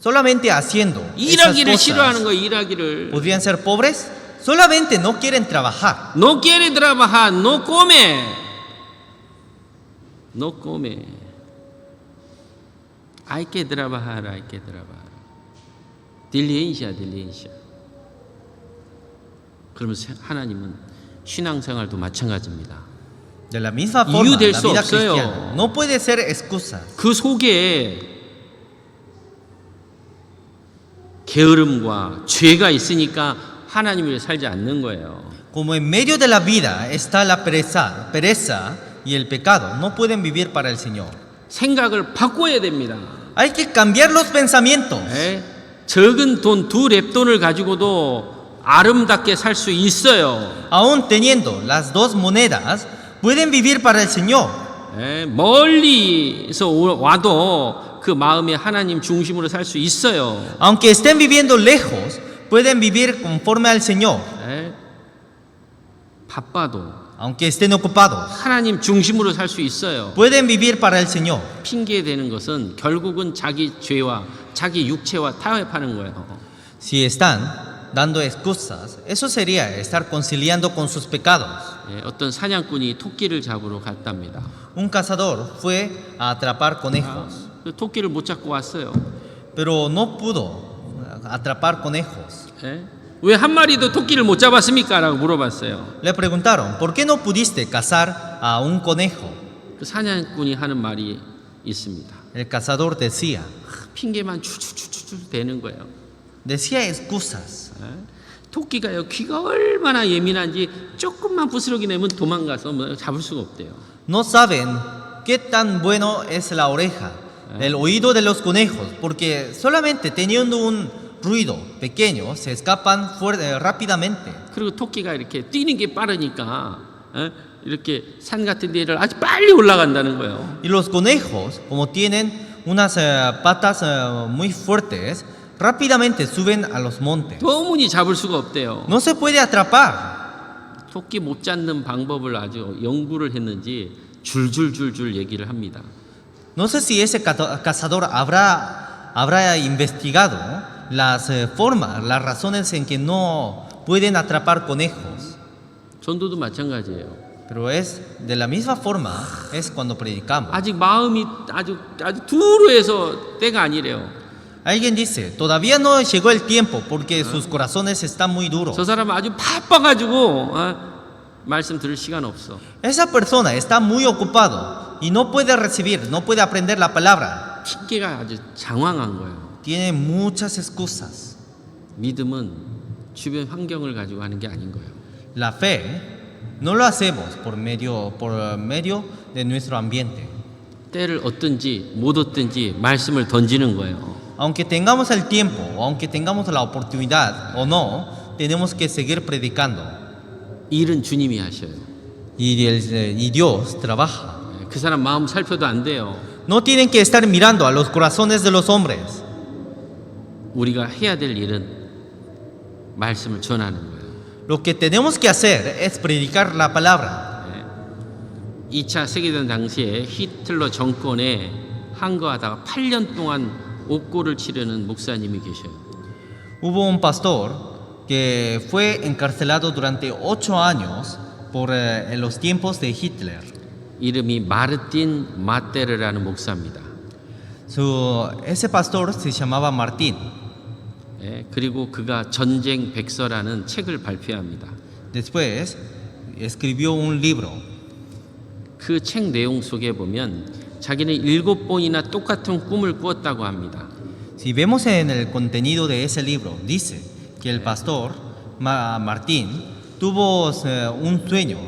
Solamente haciendo esas 일하기를 싫어하는 cosas, 거예요. 일하기를. ¿podrían ser pobres? Solamente no quieren trabajar. No quiere trabajar, no come. No come. Hay que trabajar, hay que trabajar. Diligencia, diligencia. 그러면서 하나님은 신앙생활도 마찬가지입니다. De la misma forma, 이유될 la 수 vida 없어요. cristiana no puede ser excusas. 그 속에 게으름과 죄가 있으니까 하나님을 살지 않는 거예요. Como en medio de la vida está la pereza y el pecado, no pueden vivir para el Señor. 생각을 바꿔야 됩니다. Hay que cambiar los pensamientos. 적은 돈 2 랩돈을 가지고도 아름답게 살 수 있어요. Aún teniendo las 2 monedas, pueden vivir para el Señor. 멀리서 와도 그 마음이 하나님 중심으로 살 수 있어요. Aunque estén viviendo lejos, pueden vivir conforme al Señor. 바빠도 Aunque estén ocupados, 하나님 중심으로 살 수 있어요. pueden vivir para el Señor. 핑계 대는 것은 결국은 자기 죄와 자기 육체와 타협하는 거예요. Si están dando excusas, eso sería estar conciliando con sus pecados. 어떤 사냥꾼이 토끼를 잡으러 갔답니다. Un cazador fue a atrapar conejos, 토끼를 못 잡고 왔어요. pero no pudo atrapar conejos. 왜 한 마리도 토끼를 못 잡았습니까? 라고 물어봤어요. Le preguntaron, ¿por qué no pudiste cazar a un conejo? 그 사냥꾼이 하는 말이 있습니다. El cazador decía 핑계만 추추추추 대는 거예요. excusas. 토끼가요 귀가 얼마나 예민한지 조금만 부스러기 내면 도망가서 뭐 잡을 수가 없대요. No saben qué tan bueno es la oreja, el oído de los conejos, porque solamente teniendo un ruido pequeño se escapan rápidamente. 그리고 토끼가 이렇게 뛰는 게 빠르니까 이렇게 산 같은 데를 아주 빨리 올라간다는 거예요. Y los conejos, como tienen unas patas muy fuertes, rápidamente suben a los montes. 도무지 잡을 수가 없대요. No se puede atrapar. 토끼 못 잡는 방법을 아주 연구를 했는지 줄줄줄줄 얘기를 합니다. No sé si ese cazador habrá investigado las formas, las razones en que no pueden atrapar conejos. 전도도 마찬가지예요. Pero es de la misma forma es cuando predicamos. 아직 마음이 아주 두루해서 때가 아니래요. Alguien dice, todavía no llegó el tiempo porque sus corazones están muy duros. 저 사람은 아주 바빠가지고 말씀 들을 시간 없어. Esa persona está muy ocupado y no puede recibir, no puede aprender la palabra. 핑계가 아주 장황한 거예요. Tiene muchas excusas. 믿음은 주변 환경을 가지고 하는 게 아닌 거예요. La fe no lo hacemos por medio de nuestro ambiente. 때를 얻든지 못 얻든지 말씀을 던지는 거예요. Aunque tengamos el tiempo, o aunque tengamos la oportunidad o no, tenemos que seguir predicando. 일은 주님이 하셔요. Y Dios trabaja. 그 사람 마음 살펴도 안 돼요. No tienen que estar mirando a los corazones de los hombres. 우리가 해야 될 일은 말씀을 전하는 거예요. Lo que tenemos que hacer es predicar la palabra. 2차 세계대전 당시에 히틀러 정권에 항거하다가 8년 동안 옥고를 치르는 목사님이 계셔요. Hubo un pastor que fue encarcelado durante 8 años por en los tiempos de Hitler. 이름이 마르틴 마테르라는 목사입니다. Ese pastor se llamaba Martín. 그리고 그가 전쟁 백서라는 책을 발표합니다. Después escribió un libro. 그 책 내용 속에 보면 자기는 7번이나 똑같은 꿈을 꾸었다고 합니다. Si vemos en el contenido de ese libro, dice que el pastor Martín tuvo un sueño,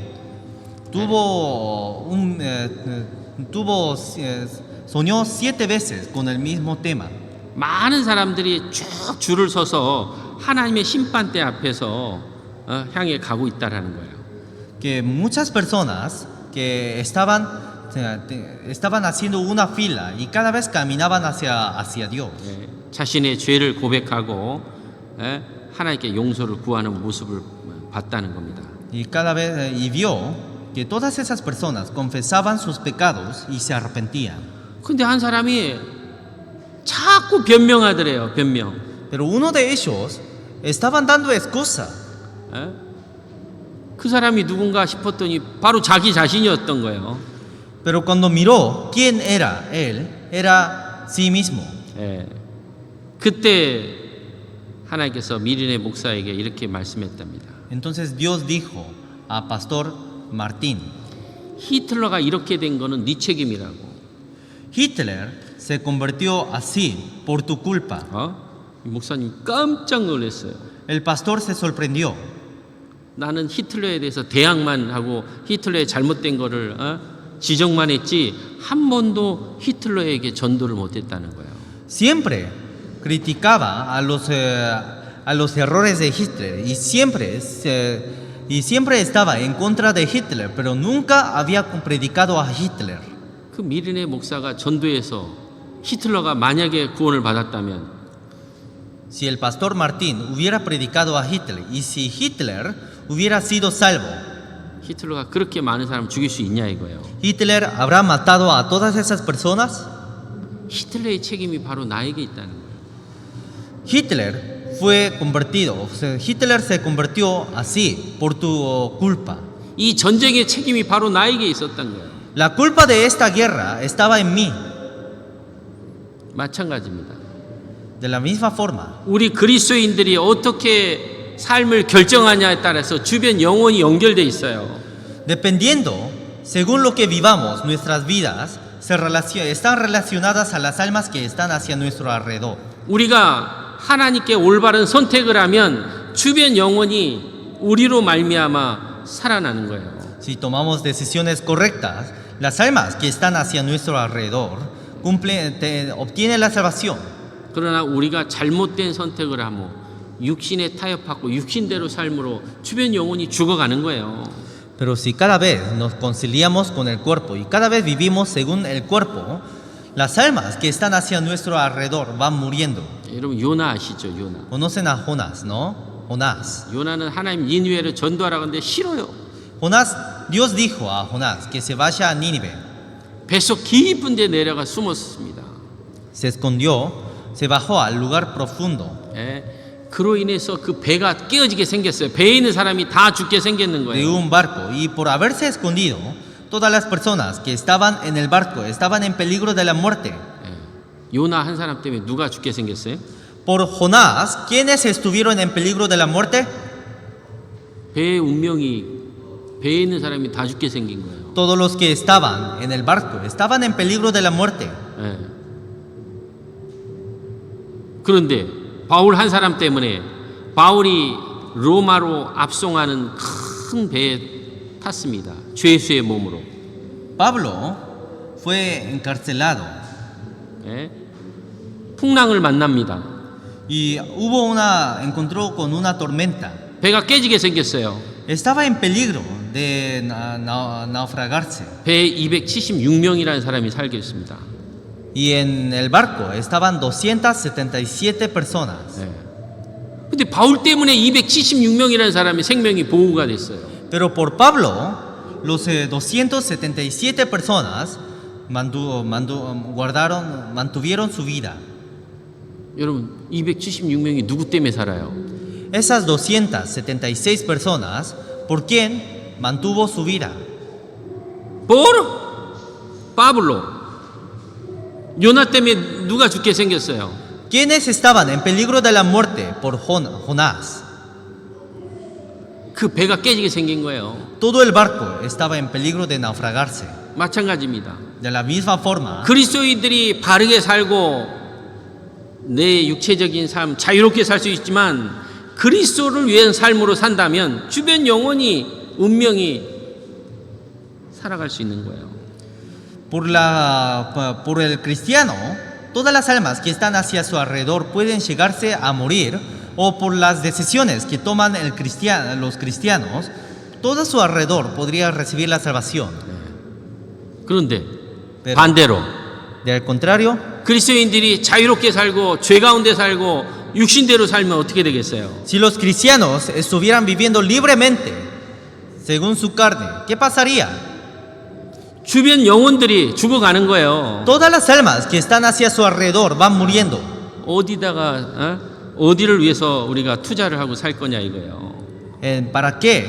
soñó 7 veces con el mismo tema. 많은 사람들이 쭉 줄을 서서 하나님의 심판대 앞에서 향해 가고 있다라는 거예요. Que muchas personas que estaban haciendo una fila y cada vez caminaban hacia Dios. 자신의 죄를 고백하고 하나님께 용서를 구하는 모습을 봤다는 겁니다. Y vio que todas esas personas confesaban sus pecados y se arrepentían. 근데 한 사람이 자꾸 변명하더래요. 변명. Pero uno de ellos estaban dando excusa. 그 사람이 누군가 싶었더니 바로 자기 자신이었던 거예요. Pero cuando miró quién era él, era sí mismo. 그때 하나님께서 미린의 목사에게 이렇게 말씀했답니다. Entonces Dios dijo a Pastor Martín, 히틀러가 이렇게 된 거는 네 책임이라고. Hitler se convirtió así por tu culpa. 이 목사님 깜짝 놀랐어요. El pastor se sorprendió. 나는 히틀러에 대해서 대항만 하고 히틀러의 잘못된 거를 지적만 했지 한 번도 히틀러에게 전도를 못했다는 거예요. Siempre criticaba a los errores de Hitler y siempre estaba en contra de Hitler, pero nunca había predicado a Hitler. 그 미린의 목사가 전도해서 히틀러가 만약에 구원을 받았다면 Si el pastor Martín hubiera predicado a Hitler y si Hitler hubiera sido salvo, 히틀러가 그렇게 많은 사람 죽일 수 있냐 이거예요. ¿Hitler habrá matado a todas esas personas? 히틀러의 책임이 바로 나에게 있다는 거예요. Hitler se convirtió así por tu culpa. 이 전쟁의 책임이 바로 나에게 있었던 거예요. La culpa de esta guerra estaba en mí. 마찬가지입니다. De la misma forma, 우리 그리스도인들이 어떻게 삶을 결정하냐에 따라서 주변 영혼이 연결돼 있어요. dependiendo, según lo que vivamos, nuestras vidas están relacionadas a las almas que están hacia nuestro alrededor. 우리가 하나님께 올바른 선택을 하면 주변 영혼이 우리로 말미암아 살아나는 거예요. Si tomamos decisiones correctas, las almas que están hacia nuestro alrededor obtienen la salvación. 그러나 우리가 잘못된 선택을 하고 육신에 타협하고 육신대로 삶으로 주변 영혼이 죽어가는 거예요. Pero si cada vez nos conciliamos con el cuerpo y cada vez vivimos según el cuerpo, las almas que están hacia nuestro alrededor van muriendo. 여러분 요나 아시죠? 요나. Conocen a Jonás, ¿no? Jonás. 요나는 하나님 니느웨를 전도하라고 하는데 싫어요. Jonás, Dios dijo a Jonás que se vaya a Nínive. 뱃속 깊은 데 내려가 숨었습니다. Se escondió, se bajó al lugar profundo. 그로 인해서 그 배가 깨어지게 생겼어요. 배에 있는 사람이 다 죽게 생겼는 De 거예요. un barco y por haberse escondido, todas las personas que estaban en el barco estaban en peligro de la muerte. 요나 한 사람 때문에 누가 죽게 생겼어요? Por Jonás, ¿quiénes estuvieron en peligro de la muerte? 배의 운명이 배에 있는 사람이 다 죽게 생긴 거예요. Todos los que estaban en el barco estaban en peligro de la muerte. 그런데 바울 한 사람 때문에 바울이 로마로 압송하는 큰 배에 탔습니다. 죄수의 몸으로. Pablo fue encarcelado 풍랑을 만납니다. y encontró con una tormenta. 배가 깨지게 생겼어요. Estaba en peligro de naufragarse. 배에 276명이라는 사람이 살고 있습니다. Y en el barco estaban 277 personas. 근데 바울 때문에 276명이라는 사람의 생명이 보호가 됐어요. Pero por Pablo, los 277 personas mantuvieron su vida. 여러분, 276명이 누구 때문에 살아요? Esas 276 personas, ¿por quién mantuvo su vida? por 파블로. 요나 때문에 누가 죽게 생겼어요? ¿Quiénes estaban en peligro de la muerte por Jonás? 그 배가 깨지게 생긴 거예요. Todo el barco estaba en peligro de naufragarse. 마찬가지입니다. De la misma forma, 그리스도인들이 바르게 살고 내 육체적인 삶 자유롭게 살 수 있지만 그리스도를 위한 삶으로 산다면 주변 영혼이 운명이 살아갈 수 있는 거예요. por el cristiano, todas las almas que están hacia su alrededor pueden llegarse a morir, o por las decisiones que toman los cristianos, todo su alrededor podría recibir la salvación. 그런데 Pero- 반대로 Del contrario, 그리스도인들이 자유롭게 살고 죄 가운데 살고 육신대로 살면 어떻게 되겠어요? si los cristianos estuvieran viviendo libremente según su carne, ¿qué pasaría? 주변 영혼들이 죽어가는 거예요. Todas las almas que están hacia su alrededor van muriendo. 어디다가 어디를 위해서 우리가 투자를 하고 살 거냐 이거예요. ¿Para qué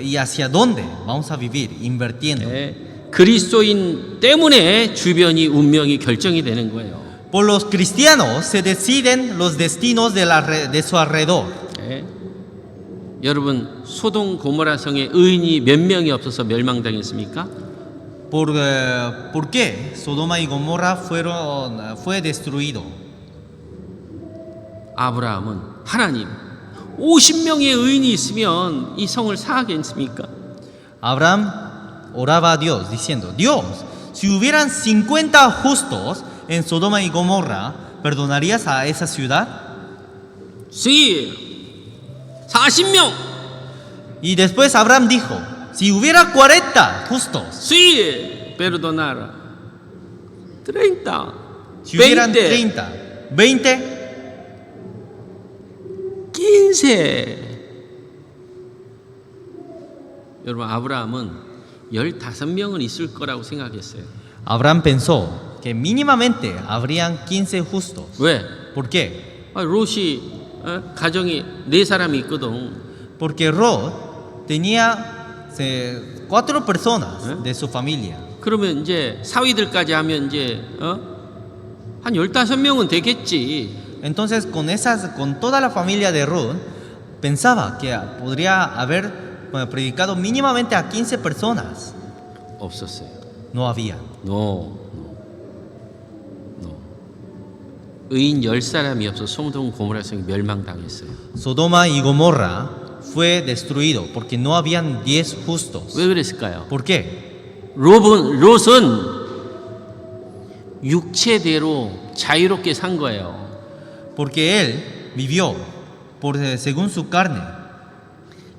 y hacia dónde vamos a vivir invirtiendo? 그리스도인 때문에 주변이 운명이 결정이 되는 거예요. Por los cristianos se deciden los destinos de su alrededor. 여러분 소돔 고모라 성에 의인이 몇 명이 없어서 멸망당했습니까? ¿Por qué Sodoma y Gomorra fue destruido? 아브라함은 하나님 50명의 의인이 있으면 이 성을 사하겠습니까? Abraham oraba a Dios diciendo, Dios, si hubieran 50 justos en Sodoma y Gomorra, ¿perdonarías a esa ciudad? Sí, 40명. Y después Abraham dijo, si hubiera 40 justos, Sí, perdonar. 30. si hubieran 20, 30, 20, 15. 여러분 아브라함은 15명은 있을 거라고 생각했어요. Abraham pensó que mínimamente habrían 15 justos. 왜? ¿Por qué? 롯이 가정이 4사람이 있거든. Porque Lot tenía 4 personas de su familia. 그러면 이제 사위들까지 하면 이제 한 15명은 되겠지. Entonces con toda la familia de Ruth pensaba que podría haber predicado mínimamente a 15 personas. 없었어요. No había. No. 의인 10사람이 없어 소돔 고모라 성이 멸망당했어요. Sodoma y Gomorra fue destruido porque no habían 10 justos. 왜 그랬을까요? ¿Por qué? 롯은 육체대로 자유롭게 산 거예요. Porque él vivió según su carne.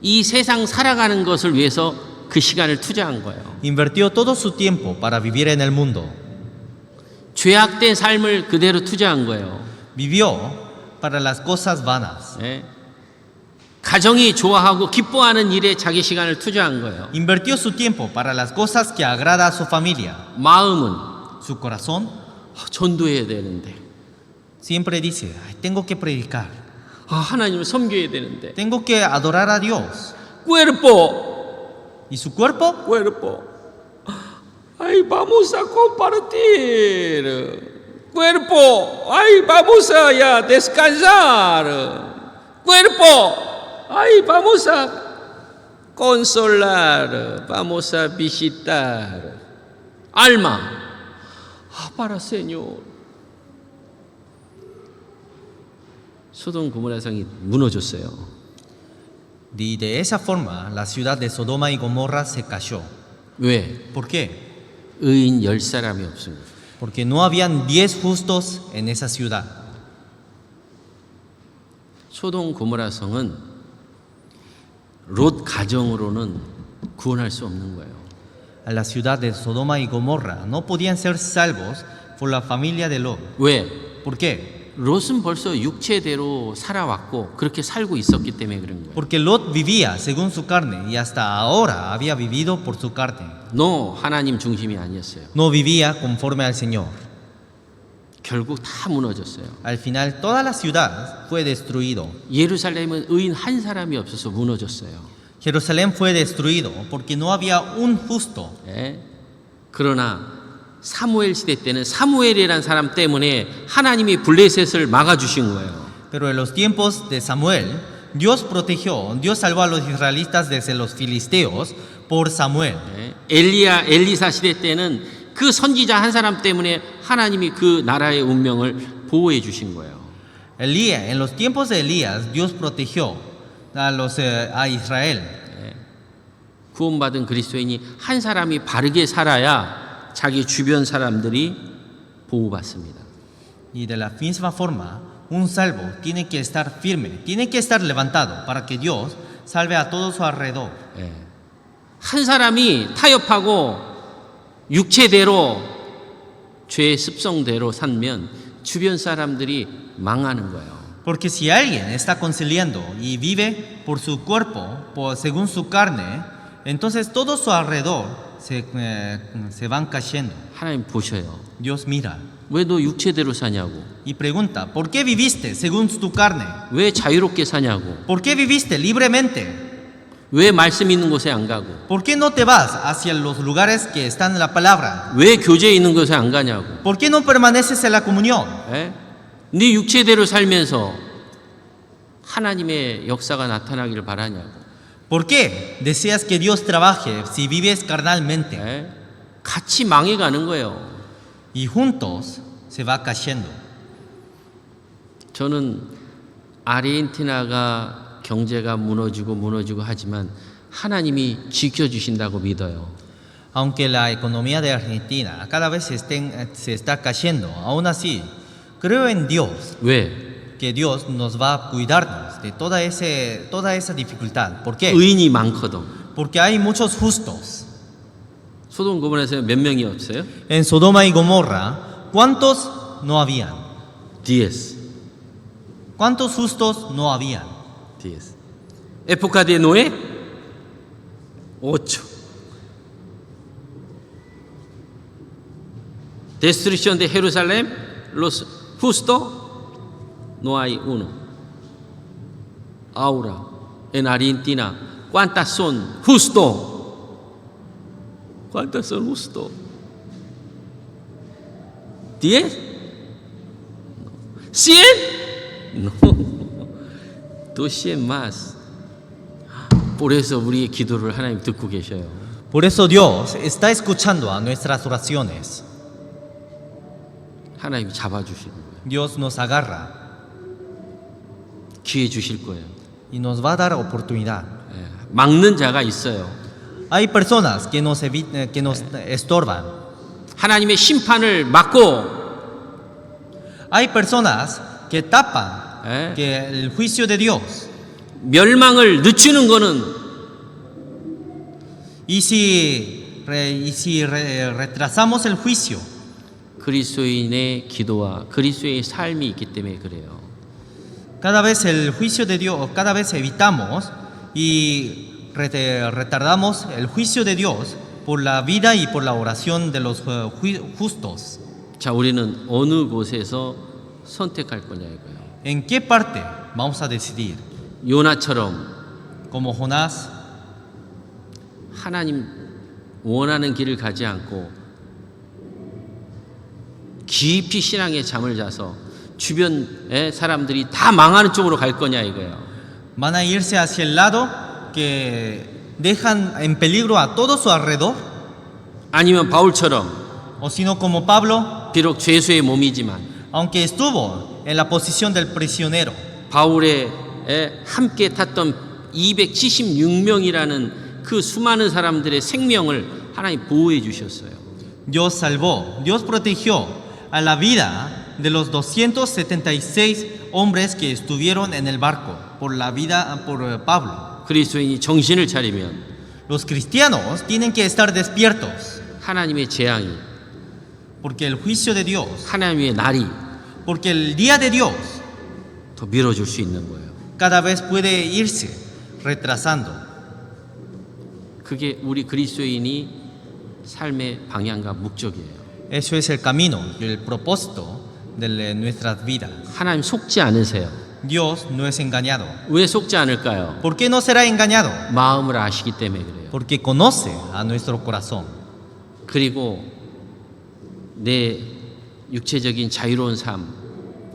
이 세상 살아가는 것을 위해서 그 시간을 투자한 거예요. Invirtió todo su tiempo para vivir en el mundo. 죄악된 삶을 그대로 투자한 거예요. Vivió para las cosas vanas. 가정이 좋아하고 기뻐하는 일에 자기 시간을 투자한 거예요. Invirtió su tiempo para las cosas que agrada a su familia. 마음은 Su corazón 전도해야 되는데, siempre dice, "Ay, tengo que predicar, 하나님을 섬겨야 되는데, tengo que adorar a Dios." cuerpo, ¿Y su cuerpo? ay, vamos a compartir, cuerpo, ay, vamos a ya descansar, cuerpo, ay, vamos a consolar, vamos a visitar, alma, para Señor. 소돔 고모라 성이 무너졌어요. Y de esa forma, la ciudad de Sodoma y Gomorra se cayó. 왜? ¿Por qué? 의인 10사람이 없습니다. Porque no habían 10 justos en esa ciudad. 소돔 고모라 성은 롯 가정으로는 구원할 수 없는 거예요. A la ciudad de Sodoma y Gomorra no podían ser salvos por la familia de Lot. 왜? ¿Por qué? 롯은 벌써 육체대로 살아왔고 그렇게 살고 있었기 때문에 그런 거예요. Porque Lot vivía según su carne y hasta ahora había vivido por su carne. 너 하나님 중심이 아니었어요. No vivía conforme al Señor. 결국 다 무너졌어요. Al final toda la ciudad fue destruido. 예루살렘은 의인 한 사람이 없어서 무너졌어요. Jerusalén fue destruido porque no había un justo. 예? 그러나 사무엘 시대 때는 사무엘이라는 사람 때문에 하나님이 블레셋을 막아주신 거예요. Pero en los tiempos de Samuel, Dios protegió, Dios salvó a los israelitas desde los filisteos por Samuel. 예? 엘리사 시대 때는 그 선지자 한 사람 때문에 하나님이 그 나라의 운명을 보호해 주신 거예요. En los tiempos de Elías, Dios protegió a Israel. 구원받은 그리스도인이 한 사람이 바르게 살아야 자기 주변 사람들이 보호받습니다. Y de la misma forma, un salvo tiene que estar firme, tiene que estar levantado para que Dios salve a todo su alrededor. 예. 한 사람이 타협하고 육체대로 죄의 습성대로 살면 주변 사람들이 망하는 거예요. Porque si alguien está conciliando y vive por su cuerpo, según su carne, entonces todo su alrededor se van cayendo. 하나님 보셔요. Dios mira 왜 너 육체대로 사냐고. y pregunta, ¿por qué viviste según tu carne? 왜 자유롭게 사냐고. ¿Por qué viviste libremente? 왜 말씀 있는 곳에 안 가고. ¿Por qué no te vas hacia los lugares que están en la palabra? 왜 교제에 있는 곳에 안 가냐고. ¿Por qué no permaneces en la comunión? 예? 네 육체대로 살면서 하나님의 역사가 나타나기를 바라냐고. ¿Por qué deseas que Dios trabaje si vives carnalmente? 예? 같이 망해가는 거예요. Y juntos se va cayendo. 저는 아르헨티나가 경제가 무너지고 하지만 하나님이 지켜주신다고 믿어요. Aunque la economía de Argentina cada vez se está cayendo, aún así, creo en Dios, 왜? que Dios nos va a cuidarnos de toda esa dificultad. ¿Por qué? 의인이 많거든. Porque hay muchos justos. 소돔 고모라에서 몇 명이 없어요? En Sodoma y Gomorra, ¿cuántos no habían? 10. ¿Cuántos justos no habían? 10. época de Noé 8. destrucción de Jerusalén, los justos no hay uno. Ahora, en Argentina, ¿cuántas son justos? ¿Cuántos son justos? ¿10? No. ¿100? No. 200 más. Por eso 우리의 기도를 하나님 듣고 계셔요. Por eso Dios está escuchando a nuestras oraciones. 하나님이 잡아주시는 거예요. Dios nos agarra 기회 주실 거예요. y nos va a dar oportunidad. 예, 막는 자가 있어요. Hay personas que nos estorban. 하나님의 심판을 막고 Hay personas que tapan 예, el juicio de Dios. 멸망을 늦추는 거는 Y si retrasamos el juicio, 그리스도인의 기도와 그리스도의 삶이 있기 때문에 그래요. cada vez el juicio de Dios, cada vez evitamos y retardamos el juicio de Dios por la vida y por la oración de los justos. 자, 우리는 어느 곳에서 선택할 거냐 이거예요. ¿En qué parte vamos a decidir? 요나처럼 Como Jonás, 하나님 원하는 길을 가지 않고 깊이 신앙의 잠을 자서 주변의 사람들이 다 망하는 쪽으로 갈 거냐 이거예요. van a irse hacia el lado que dejan en peligro a todo su alrededor, 아니면 바울처럼 o sino como Pablo, 비록 죄수의 몸이지만 aunque estuvo en la posición del prisionero, 바울의 함께 탔던 276명이라는 그 수많은 사람들의 생명을 하나님 보호해 주셨어요. Dios salvó, Dios protegió a la vida de los 276 hombres que estuvieron en el barco por Pablo. 그리스도인이 정신을 차리면 Los cristianos tienen que estar despiertos 하나님의 재앙이 Porque el juicio de Dios, 하나님의 날이 porque el día de Dios 더 미뤄질 수 있는 거예요. cada vez puede irse retrasando. 그게 우리 그리스도인이 삶의 방향과 목적이에요. Eso es el camino y el propósito de nuestras vidas. 하나님 속지 않으세요. Dios no es engañado. 왜 속지 않을까요? ¿Por qué no será engañado? 마음을 아시기 때문에 그래요. Porque conoce a nuestro corazón. 그리고 내 육체적인 자유로운 삶,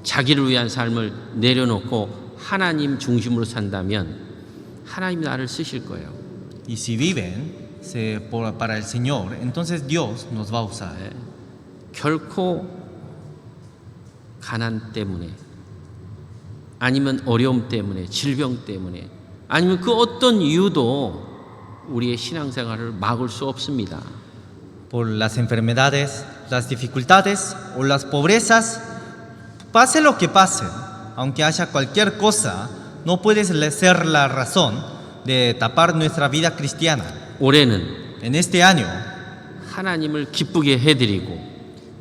자기를 위한 삶을 내려놓고 하나님 중심으로 산다면 하나님이 나를 쓰실 거예요. Y si viven para el Señor, entonces Dios nos va a usar. 네. 결코 가난 때문에 아니면 어려움 때문에 질병 때문에 아니면 그 어떤 이유도 우리의 신앙생활을 막을 수 없습니다. Por las enfermedades, las dificultades o las pobrezas, pase lo que pase, aunque haya cualquier cosa, no puede ser la razón de tapar nuestra vida cristiana. 올해는 En este año 하나님을 기쁘게 해드리고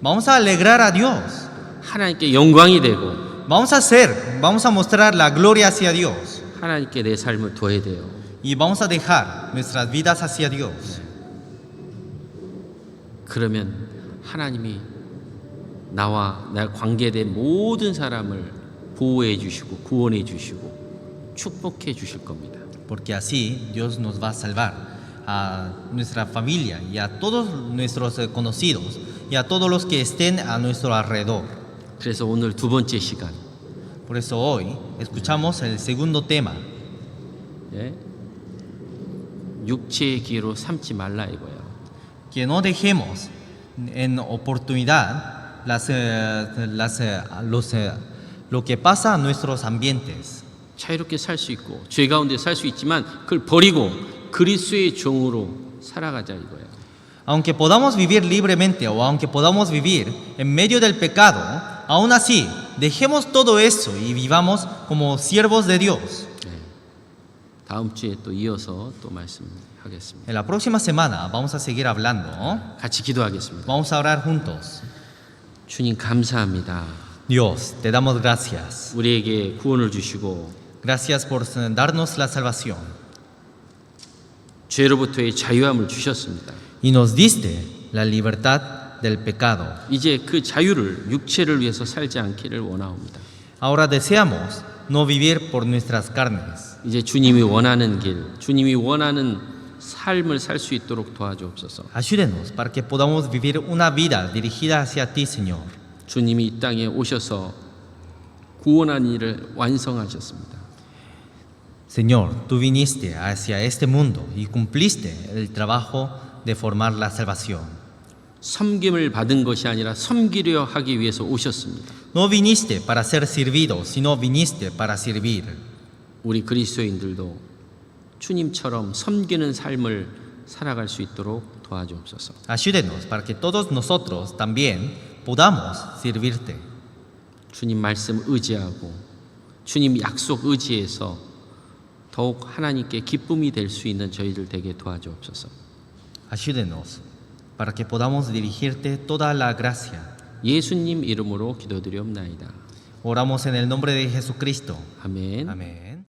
vamos a alegrar a Dios, 하나님께 영광이 되고 vamos a mostrar la gloria hacia Dios 하나님께 내 삶을 둬야 돼요. y vamos a dejar nuestras vidas hacia Dios. 그러면 하나님이 나와 나 관계된 모든 사람을 보호해 주시고 구원해 주시고 축복해 주실 겁니다. Porque así Dios nos va a salvar a nuestra familia y a todos nuestros conocidos y a todos los que estén a nuestro alrededor. 그래서 오늘 두 번째 시간 Por eso hoy escuchamos el segundo tema. 예? 육체의 기회로 삼지 말라 이거예요. Que no dejemos en oportunidad lo que pasa a nuestros ambientes. 자유롭게 살 수 있고 죄 가운데 살 수 있지만 그걸 버리고 그리스도의 종으로 살아가자 이거예요. Aunque podamos vivir libremente o aunque podamos vivir en medio del pecado, aún así dejemos todo eso y vivamos como siervos de Dios. 네. 다음 주에 또 이어서 또 말씀하겠습니다. En la próxima semana vamos a seguir hablando. 같이 기도하겠습니다. Vamos a orar juntos. 주님 감사합니다. Dios, te damos gracias. 우리에게 구원을 주시고 Gracias por darnos la salvación. 죄로부터의 자유함을 주셨습니다. Y nos diste la libertad del pecado. 이제 그 자유를 육체를 위해서 살지 않기를 원하옵니다. Ahora deseamos no vivir por nuestras carnes. 이제 주님이 원하는 길, 주님이 원하는 삶을 살 수 있도록 도와주옵소서. Ayúdenos para que podamos vivir una vida dirigida hacia ti, Señor. 주님이 이 땅에 오셔서 구원한 일을 완성하셨습니다. Señor, tú viniste hacia este mundo y cumpliste el trabajo de formar la salvación. 섬김을 받은 것이 아니라 섬기려 하기 위해서 오셨습니다. No viniste para ser servido, sino viniste para servir. 우리 그리스도인들도 주님처럼 섬기는 삶을 살아갈 수 있도록 도와주옵소서. Ayúdenos para que todos nosotros también podamos servirte. 주님 말씀 의지하고 주님 약속 의지해서 더욱 하나님께 기쁨이 될 수 있는 저희들 되게 도와주옵소서. Ayúdenos para que podamos dirigirte toda la gracia. 예수님 이름으로 기도드리옵나이다. Oramos en el nombre de Jesucristo. 아멘. Amén.